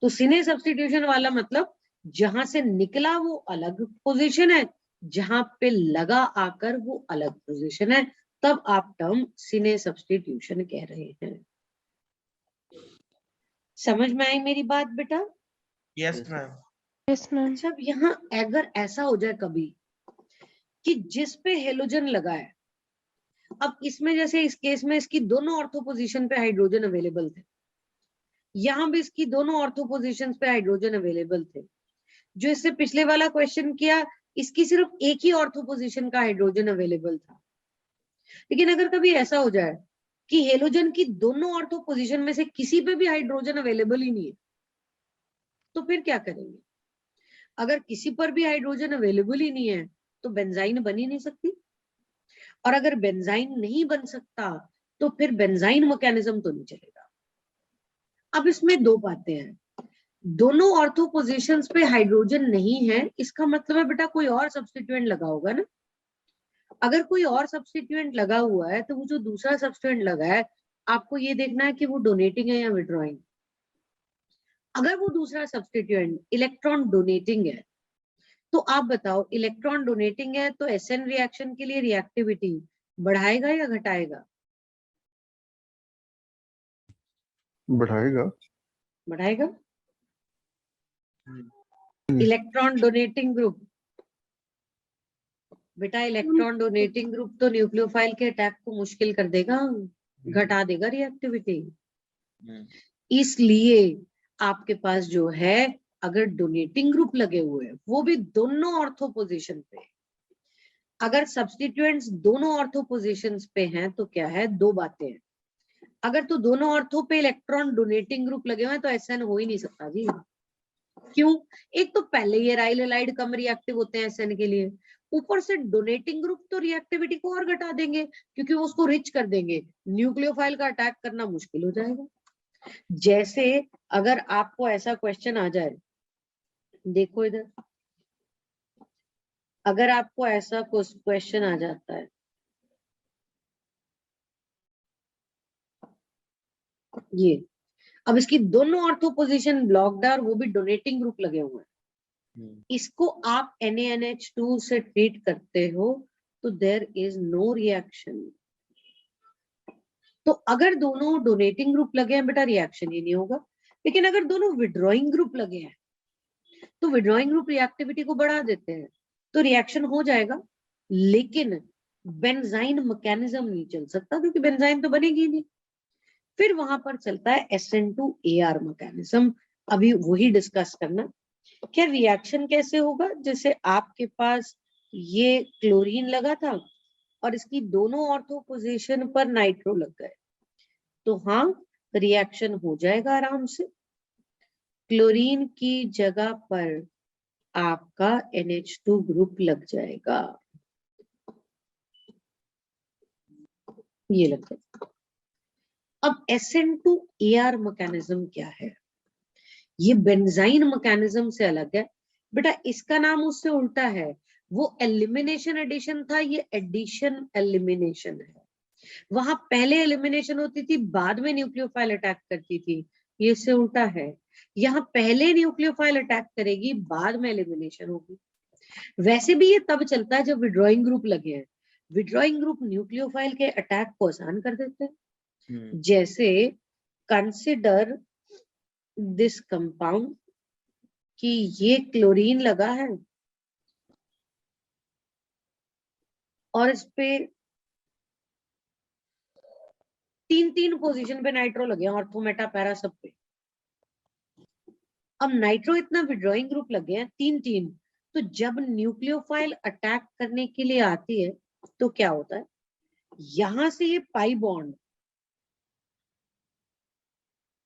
तो सिने सब्स्टिट्यूशन वाला मतलब जहां से निकला वो अलग पोजीशन है, जहां पे लगा आकर वो अलग पोजीशन है, तब आप टर्म सिने सब्स्टिट्यूशन कह रहे हैं। समझ में आई मेरी बात बेटा? Yes ma'am. Yes ma'am. अच्छा, अब यहाँ अगर ऐसा हो जाए कभी कि जिस पे हेलोजन लगा है, अब इसमें जैसे इस केस में इसकी दोनों ऑर्थो पोजीशन पे हाइड्रोजन अवेलेबल थे, यहाँ भी इसकी दोनों ऑर्थो पोजीशन पे हाइड्रोजन अवेलेबल थे। जो इससे पिछले वाला क्वेश्चन किया, इसकी सिर्फ एक ही ऑर्थो पोजीशन का हाइड्रोजन अवेलेबल था। लेकिन अगर कभी ऐसा हो जाए कि हेलोजन की दोनों ऑर्थो पोजीशन में से किसी पे भी हाइड्रोजन अवेलेबल ही नहीं है, तो फिर क्या करेंगे? अगर किसी पर भी हाइड्रोजन अवेलेबल ही नहीं है, तो बेंजाइन बन ही नहीं सकती, और अगर बेंजाइन नहीं बन सकता तो फिर बेंजाइन मैकेनिज्म तो नहीं चलेगा। अब इसमें दो बातें हैं, दोनों ऑर्थो पोजीशंस पे हाइड्रोजन नहीं है, इसका मतलब है बेटा कोई और सब्स्टिट्यूएंट लगा होगा ना। अगर कोई और सब्स्टिट्यूएंट लगा हुआ है तो वो जो दूसरा सब्स्टिट्यूएंट लगा है आपको ये देखना है कि वो डोनेटिंग है या विड्रॉइंग। अगर वो दूसरा सब्स्टिट्यूएंट इलेक्ट्रॉन डोनेटिंग है तो आप बताओ, इलेक्ट्रॉन डोनेटिंग है तो एसएन रिएक्शन के लिए रिएक्टिविटी बढ़ाएगा या घटाएगा? बढ़ाएगा। बढ़ाएगा। इलेक्ट्रॉन डोनेटिंग ग्रुप, बेटा इलेक्ट्रॉन डोनेटिंग ग्रुप तो न्यूक्लियोफाइल के अटैक को मुश्किल कर देगा, घटा देगा रिएक्टिविटी। इसलिए आपके पास जो है, अगर डोनेटिंग ग्रुप लगे हुए हैं वो भी दोनों ऑर्थो पोजीशन पे, अगर सब्स्टिट्यूएंट्स दोनों ऑर्थो पोजीशंस पे हैं तो क्या है, दो बातें हैं। अगर तो दोनों ऑर्थो पे इलेक्ट्रॉन डोनेटिंग ग्रुप लगे हुए हैं तो एसएन हो ही नहीं सकता जी। क्यों? एक तो पहले ये राइल हैलाइड कम रिएक्टिव होते हैं एसएन के लिए, ऊपर से डोनेटिंग ग्रुप तो रिएक्टिविटी को और घटा देंगे क्योंकि वो उसको रिच कर देंगे, न्यूक्लियोफाइल का अटैक करना मुश्किल हो जाएगा। जैसे अगर आपको ऐसा क्वेश्चन आ जाए, देखो इधर, अगर आपको ऐसा क्वेश्चन आ जाता है, ये अब इसकी दोनों ऑर्थो पोजीशन ब्लॉक्ड और वो भी डोनेटिंग ग्रुप लगे हुए हैं, इसको आप NaNH2 से ट्रीट करते हो तो देयर इज नो रिएक्शन। तो अगर दोनों डोनेटिंग ग्रुप लगे हैं बेटा रिएक्शन ही नहीं होगा, लेकिन अगर दोनों विड्रॉइंग ग्रुप लगे हैं तो विड्रॉइंग ग्रुप रिएक्टिविटी को बढ़ा देते हैं तो रिएक्शन हो जाएगा, लेकिन बेंजाइन मैकेनिज्म नहीं चल सकता क्योंकि बेंजाइन तो बनेगी नहीं। फिर वहां पर चलता है SN2AR मैकेनिज्म, अभी वही डिस्कस करना। क्या रिएक्शन कैसे होगा, जैसे आपके पास ये क्लोरीन लगा था और इसकी दोनों ऑर्थो पोजीशन पर नाइट्रो लग गए, तो हाँ रिएक्शन हो जाएगा आराम से। क्लोरीन की जगह पर आपका NH2 ग्रुप लग जाएगा, ये लग जाएगा। अब SN2AR मैकेनिज्म क्या है? ये बेंजाइन मैकेनिज्म से अलग है बेटा, इसका नाम उससे उल्टा है। वो एलिमिनेशन एडिशन था, ये एडिशन एलिमिनेशन है। वहां पहले एलिमिनेशन होती थी, बाद में न्यूक्लियोफाइल अटैक करती थी, ये इससे उल्टा है। यहाँ पहले न्यूक्लियोफाइल अटैक करेगी, बाद में एलिमिनेशन होगी। वैसे भी ये तब चलता है जब विड्रॉइंग ग्रुप लगे हैं। विड्रॉइंग ग्रुप न्यूक्लियोफाइल के अटैक को आसान कर देते हैं। जैसे कंसिडर दिस कंपाउंड कि ये क्लोरीन लगा है और इस पे तीन पोजीशन पे नाइट्रो लगे हैं, ऑर्थो मेटा पैरा सब पे। अब नाइट्रो इतना विड्रॉइंग ग्रुप लगे हैं तीन, तो जब न्यूक्लियोफाइल अटैक करने के लिए आती है तो क्या होता है, यहां से ये पाई बॉन्ड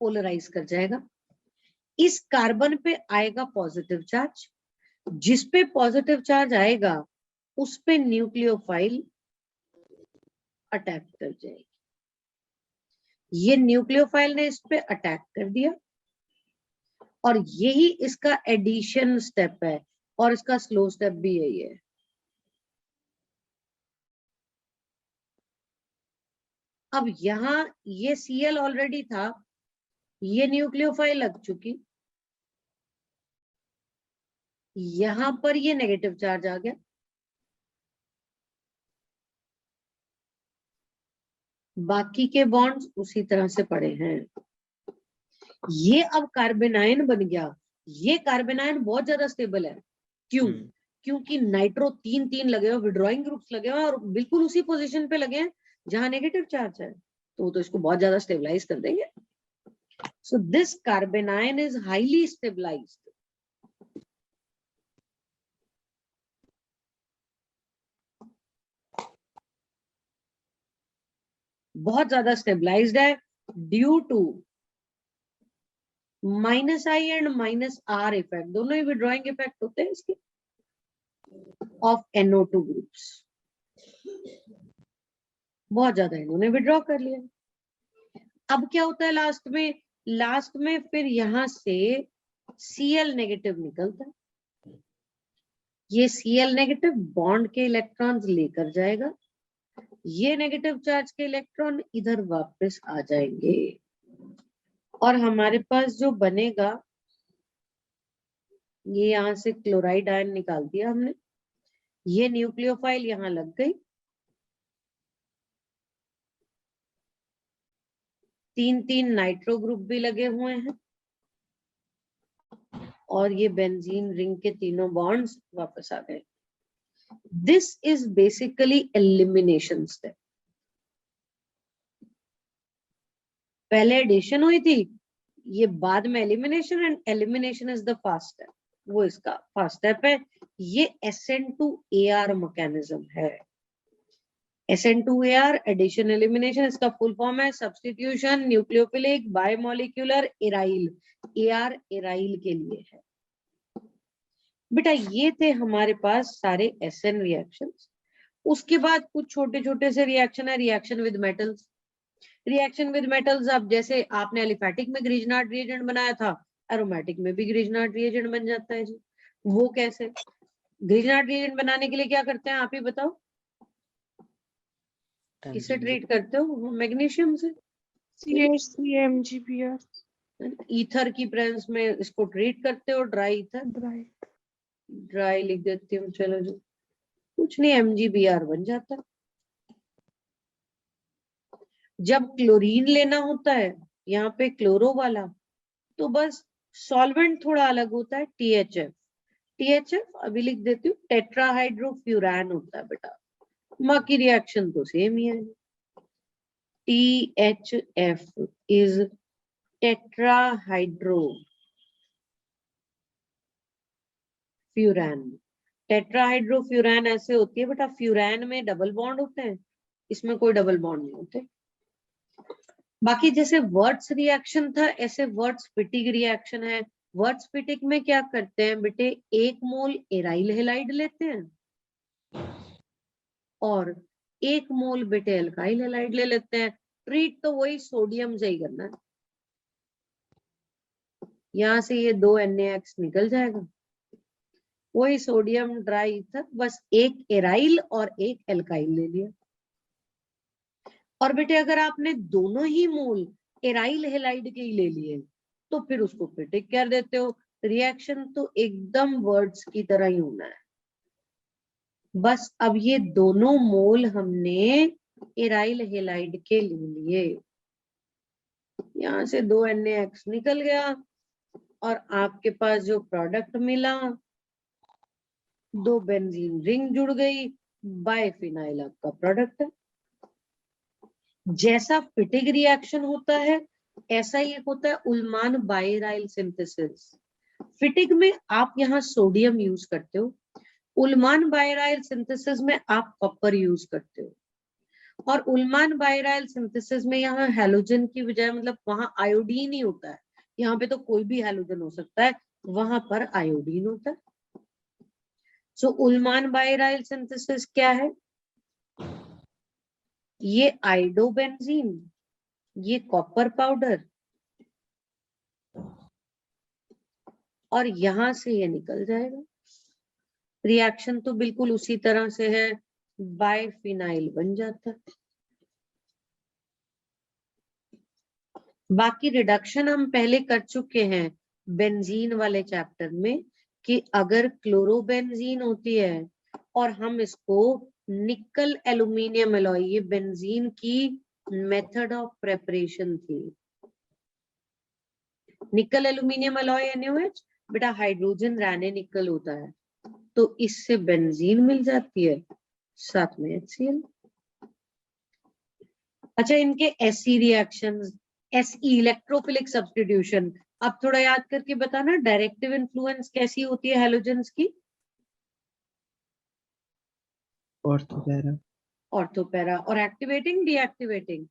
पोलराइज कर जाएगा, इस कार्बन पे आएगा पॉजिटिव चार्ज, जिस पे पॉजिटिव चार्ज आएगा उस पे न्यूक्लियोफाइल अटैक कर जाएगी। ये न्यूक्लियोफाइल ने इस पे अटैक कर दिया और यही इसका एडिशन स्टेप है और इसका स्लो स्टेप भी यही है। अब यहां ये Cl ऑलरेडी था, ये न्यूक्लियोफाइल लग चुकी, यहां पर ये नेगेटिव चार्ज आ गया, बाकी के बॉन्ड्स उसी तरह से पड़े हैं। ये अब कार्बेनाइन बन गया। ये कार्बेनाइन बहुत ज्यादा स्टेबल है। क्यों? क्योंकि नाइट्रो तीन लगे हुए, विड्रॉइंग ग्रुप्स लगे हुए और बिल्कुल उसी पोजीशन पे लगे हैं जहां नेगेटिव चार्ज है, तो इसको बहुत ज्यादा स्टेबलाइज कर देंगे। So this carbanion is highly stabilised. बहुत ज्यादा स्टेबलाइज्ड है due to -I and -R effect, दोनों ही विड्रॉइंग इफेक्ट होते हैं इसके। of NO2 groups. बहुत ज्यादा इन्होंने विड्रॉ कर लिया। अब क्या होता है लास्ट में फिर यहां से Cl नेगेटिव निकलता है। ये Cl नेगेटिव बॉन्ड के इलेक्ट्रॉन्स लेकर जाएगा, ये नेगेटिव चार्ज के इलेक्ट्रॉन इधर वापस आ जाएंगे और हमारे पास जो बनेगा, ये यहां से क्लोराइड आयन निकाल दिया हमने, ये न्यूक्लियोफाइल यहां लग गई, 3 नाइट्रो ग्रुप भी लगे हुए हैं और ये बेंजीन रिंग के तीनों बॉन्ड्स वापस आ गए। This is basically elimination step. पहले एडिशन हुई थी, ये बाद में elimination, and elimination is the fast step, वो इसका फास्ट स्टेप है। ये SN2AR मैकेनिज्म है। SN2AR एडिशन एलिमिनेशन, इसका फुल फॉर्म है substitution nucleophilic bimolecular aryl. AR aryl के लिए है। बेटा ये थे हमारे पास सारे SN रिएक्शंस। उसके बाद कुछ छोटे छोटे से रिएक्शन है, reaction with metals. Reaction with metals, अब जैसे आपने एलिफैटिक में ग्रिजनार्ड रिएजेंट बनाया था, एरोमेटिक में भी ग्रिजनार्ड रिएजेंट बन जाता है जी। वो कैसे? ग्रिजनार्ड रिएजेंट बनाने के लिए क्या करते हैं आप ही बताओ? किससे ट्रीट करते हो? मैग्नीशियम से। CH3MgBr ईथर की प्रेजेंस में इसको ट्रीट करते हो, ड्राई ईथर। ड्राई लिख देती हूँ, चलो जी, कुछ नहीं, MgBr बन जाता है। जब क्लोरीन लेना होता है यहाँ पे क्लोरो वाला, तो बस सॉल्वेंट थोड़ा अलग होता है, THF अभी लिख देती हूँ, टेट्राहाइड्रोफ्यूरान होता है बेटा। बाकी रिएक्शन तो सेम ही है। THF is टेट्राहाइड्रोफ्यूरान। टेट्राहाइड्रोफ्यूरान ऐसे होती है बेटा, फ्यूरान में डबल बॉन्ड होते हैं, इसमें कोई डबल बॉन्ड नहीं होते। बाकी जैसे वर्ट्स रिएक्शन था, ऐसे वर्ट्स-पिटिग रिएक्शन है। वर्ट्स-पिटिग में क्या करते हैं बेटे, 1 मोल एराइल हेलाइड लेते हैं और 1 मोल बेटे एल्काइल हेलाइड ले लेते हैं। ट्रीट तो वही सोडियम से ही करना है। यहां से ये 2 NaX निकल जाएगा, वही सोडियम ड्राई ईथर, बस 1 एराइल और 1 एल्काइल ले लिया। और बेटे अगर आपने दोनों ही मोल एराइल हेलाइड के ही ले लिए तो फिर उसको पिटिक कर देते हो। रिएक्शन तो एकदम वर्ड्स की तरह ही होना है। बस अब ये दोनों मोल हमने एराइल हेलाइड के ले लिए, यहां से 2 NaX निकल गया और आपके पास जो प्रोडक्ट मिला, 2 बेंजीन रिंग जुड़ गई, बाइफिनाइल आपका प्रोडक्ट है। जैसा फिटिग रिएक्शन होता है ऐसा ही एक होता है उल्मान बायराइल सिंथेसिस। फिटिग में आप यहाँ सोडियम यूज करते हो, उल्मान बायराइल सिंथेसिस में आप कॉपर यूज करते हो। और उल्मान बायराइल सिंथेसिस में यहाँ हैलोजन की बजाय, मतलब वहां आयोडीन ही होता है, यहाँ पे तो कोई भी हैलोजन हो सकता है, वहां पर आयोडीन होता है। सो उल्मान बायराइल सिंथेसिस क्या है? ये आइडोबेंजीन, ये कॉपर पाउडर, और यहां से ये निकल जाएगा। रिएक्शन तो बिल्कुल उसी तरह से है, बाइफिनाइल बन जाता है। बाकी रिडक्शन हम पहले कर चुके हैं बेंजीन वाले चैप्टर में, कि अगर क्लोरोबेंजीन होती है और हम इसको निकल एल्यूमिनियम एलॉय, ये बेंजीन की मेथड ऑफ प्रेपरेशन थी। निकल एल्यूमिनियम एलॉय NaOH बेटा हाइड्रोजन राने निकल होता है, तो इससे बेंजीन मिल जाती है, साथ में HCl। अच्छा, इनके SE reactions, SE electrophilic substitution, अब थोड़ा याद करके बताना, डायरेक्टिव इन्फ्लुएंस कैसी होती है हैलोजेंस की? ऑर्थोपैरा। ऑर्थोपैरा। और एक्टिवेटिंग, डीएक्टिवेटिंग?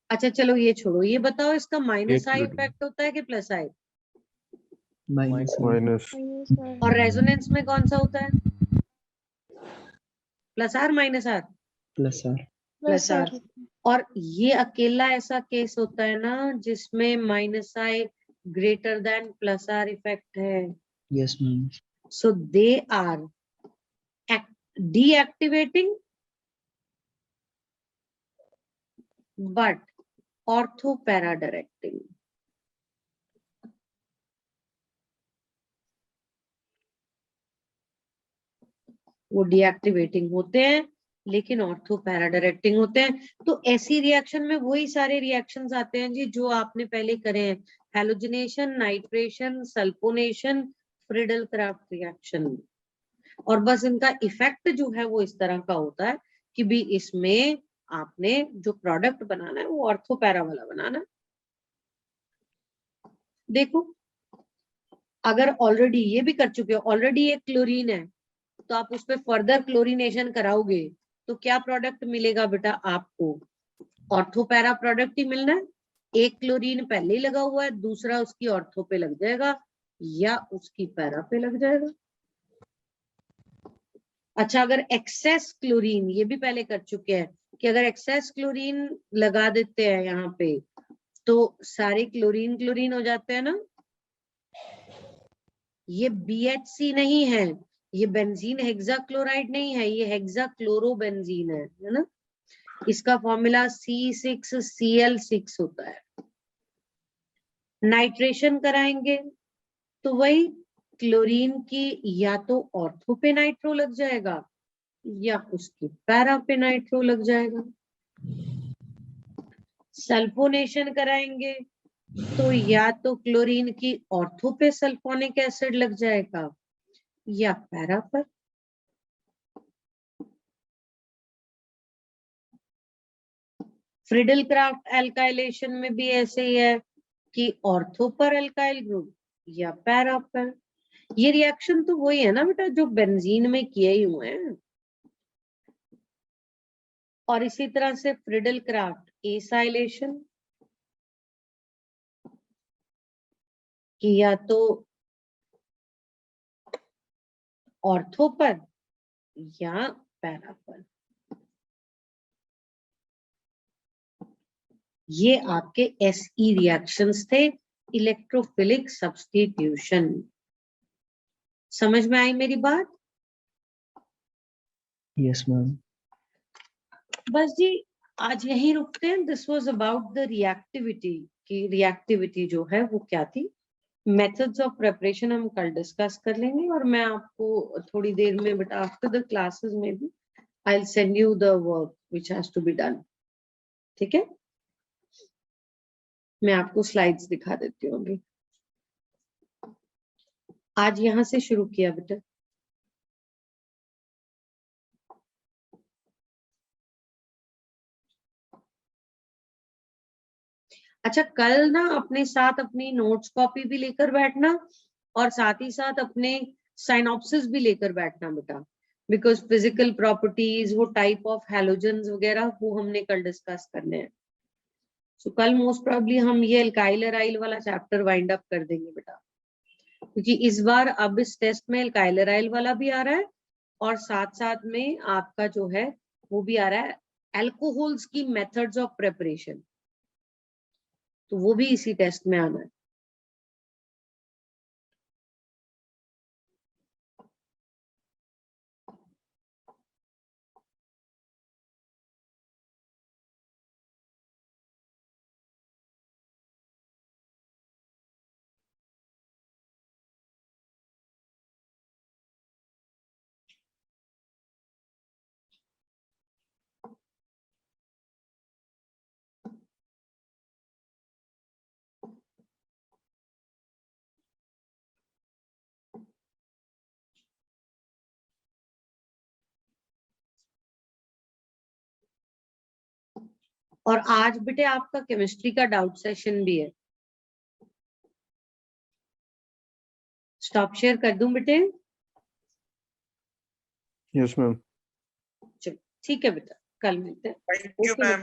अच्छा चलो ये छोड़ो, ये बताओ इसका माइनस आई Activating. इफेक्ट होता है कि प्लस आई? माइनस माइनस और रेजोनेंस में कौन सा होता है? Plus R minus R, plus R. Plus R. और ये अकेला ऐसा केस होता है ना जिसमें minus I greater than plus R effect है। Yes ma'am. So they are deactivating but ortho-para-directing. वो डीएक्टिवेटिंग होते हैं लेकिन ऑर्थो पैरा डायरेक्टिंग होते हैं। तो ऐसी रिएक्शन में वही सारे रिएक्शंस आते हैं जी जो आपने पहले करे हैं, halogenation, nitration, sulphonation, Friedel Crafts reaction. और बस इनका इफेक्ट जो है वो इस तरह का होता है कि भी इसमें आपने जो प्रोडक्ट बनाना है वो ऑर्थो पैरा वाला बनाना है। देखो अगर ऑलरेडी ये भी कर चुके हो, ऑलरेडी एक क्लोरीन है तो आप उस पर फर्दर क्लोरीनेशन कराओगे तो क्या प्रोडक्ट मिलेगा बेटा आपको? ऑर्थो पैरा प्रोडक्ट ही मिलना है। एक क्लोरीन पहले ही लगा हुआ है, दूसरा उसकी ऑर्थो पे लग जाएगा या उसकी पैरा पे लग जाएगा। अच्छा अगर एक्सेस क्लोरीन, ये भी पहले कर चुके हैं कि अगर एक्सेस क्लोरीन लगा देते हैं यहाँ पे तो सारे क्लोरीन क्लोरीन हो जाते हैं ना। ये BHC नहीं है, ये बेंजीन हेक्साक्लोराइड नहीं है, ये हेक्साक्लोरोबेंजीन है ना। इसका फॉर्मूला C6Cl6 होता है। नाइट्रेशन कराएंगे तो वही क्लोरीन की या तो ऑर्थो पे नाइट्रो लग जाएगा या उसकी पैरा पे नाइट्रो लग जाएगा। सल्फोनेशन कराएंगे तो या तो क्लोरीन की ऑर्थो पे सल्फोनिक एसिड लग जाएगा या पैरा पर। फ्रिडल क्राफ्ट एल्काइलेशन में भी ऐसे ही है कि ऑर्थो पर एल्काइल ग्रुप या पैरा पर। ये रिएक्शन तो वही है ना बेटा जो बेंजीन में किए ही हुए हैं। और इसी तरह से फ्रिडल क्राफ्ट एसाइलेशन कि या तो ऑर्थो पर या पैरा पर। ये आपके SE रिएक्शंस थे, इलेक्ट्रोफिलिक सब्स्टिट्यूशन। समझ में आई मेरी बात? Yes ma'am. बस जी आज यही रुकते हैं। This was about the reactivity की रिएक्टिविटी जो है वो क्या थी। मेथड्स ऑफ प्रिपरेशन हम कल डिस्कस कर लेंगे और मैं आपको थोड़ी देर में बट आफ्टर द क्लासेस में भी I will send you the work which has to be done. ठीक है, मैं आपको स्लाइड्स दिखा देती हूँ अभी। आज यहां से शुरू किया बेटा। अच्छा कल ना अपने साथ अपनी नोट्स कॉपी भी लेकर बैठना और साथ ही साथ अपने साइनॉप्सिस भी लेकर बैठना बेटा, बिकॉज फिजिकल प्रॉपर्टीज, वो टाइप ऑफ हैलोजेंस वगैरह वो हमने कल डिस्कस करने हैं। सो कल मोस्ट प्रोबेबली हम ये एल्काइल एराइल वाला चैप्टर वाइंड अप कर देंगे बेटा, क्योंकि इस बार अब इस टेस्ट में एल्काइल एराइल वाला भी आ रहा है और साथ साथ में आपका जो है वो भी आ रहा है एल्कोहल्स की मेथड्स ऑफ प्रिपरेशन, तो वो भी इसी टेस्ट में आना है। और आज बेटे आपका केमिस्ट्री का डाउट सेशन भी है। स्टॉप शेयर कर दूं बेटे? Yes ma'am. चलो ठीक है बेटा, कल मिलते हैं। Thank you okay ma'am.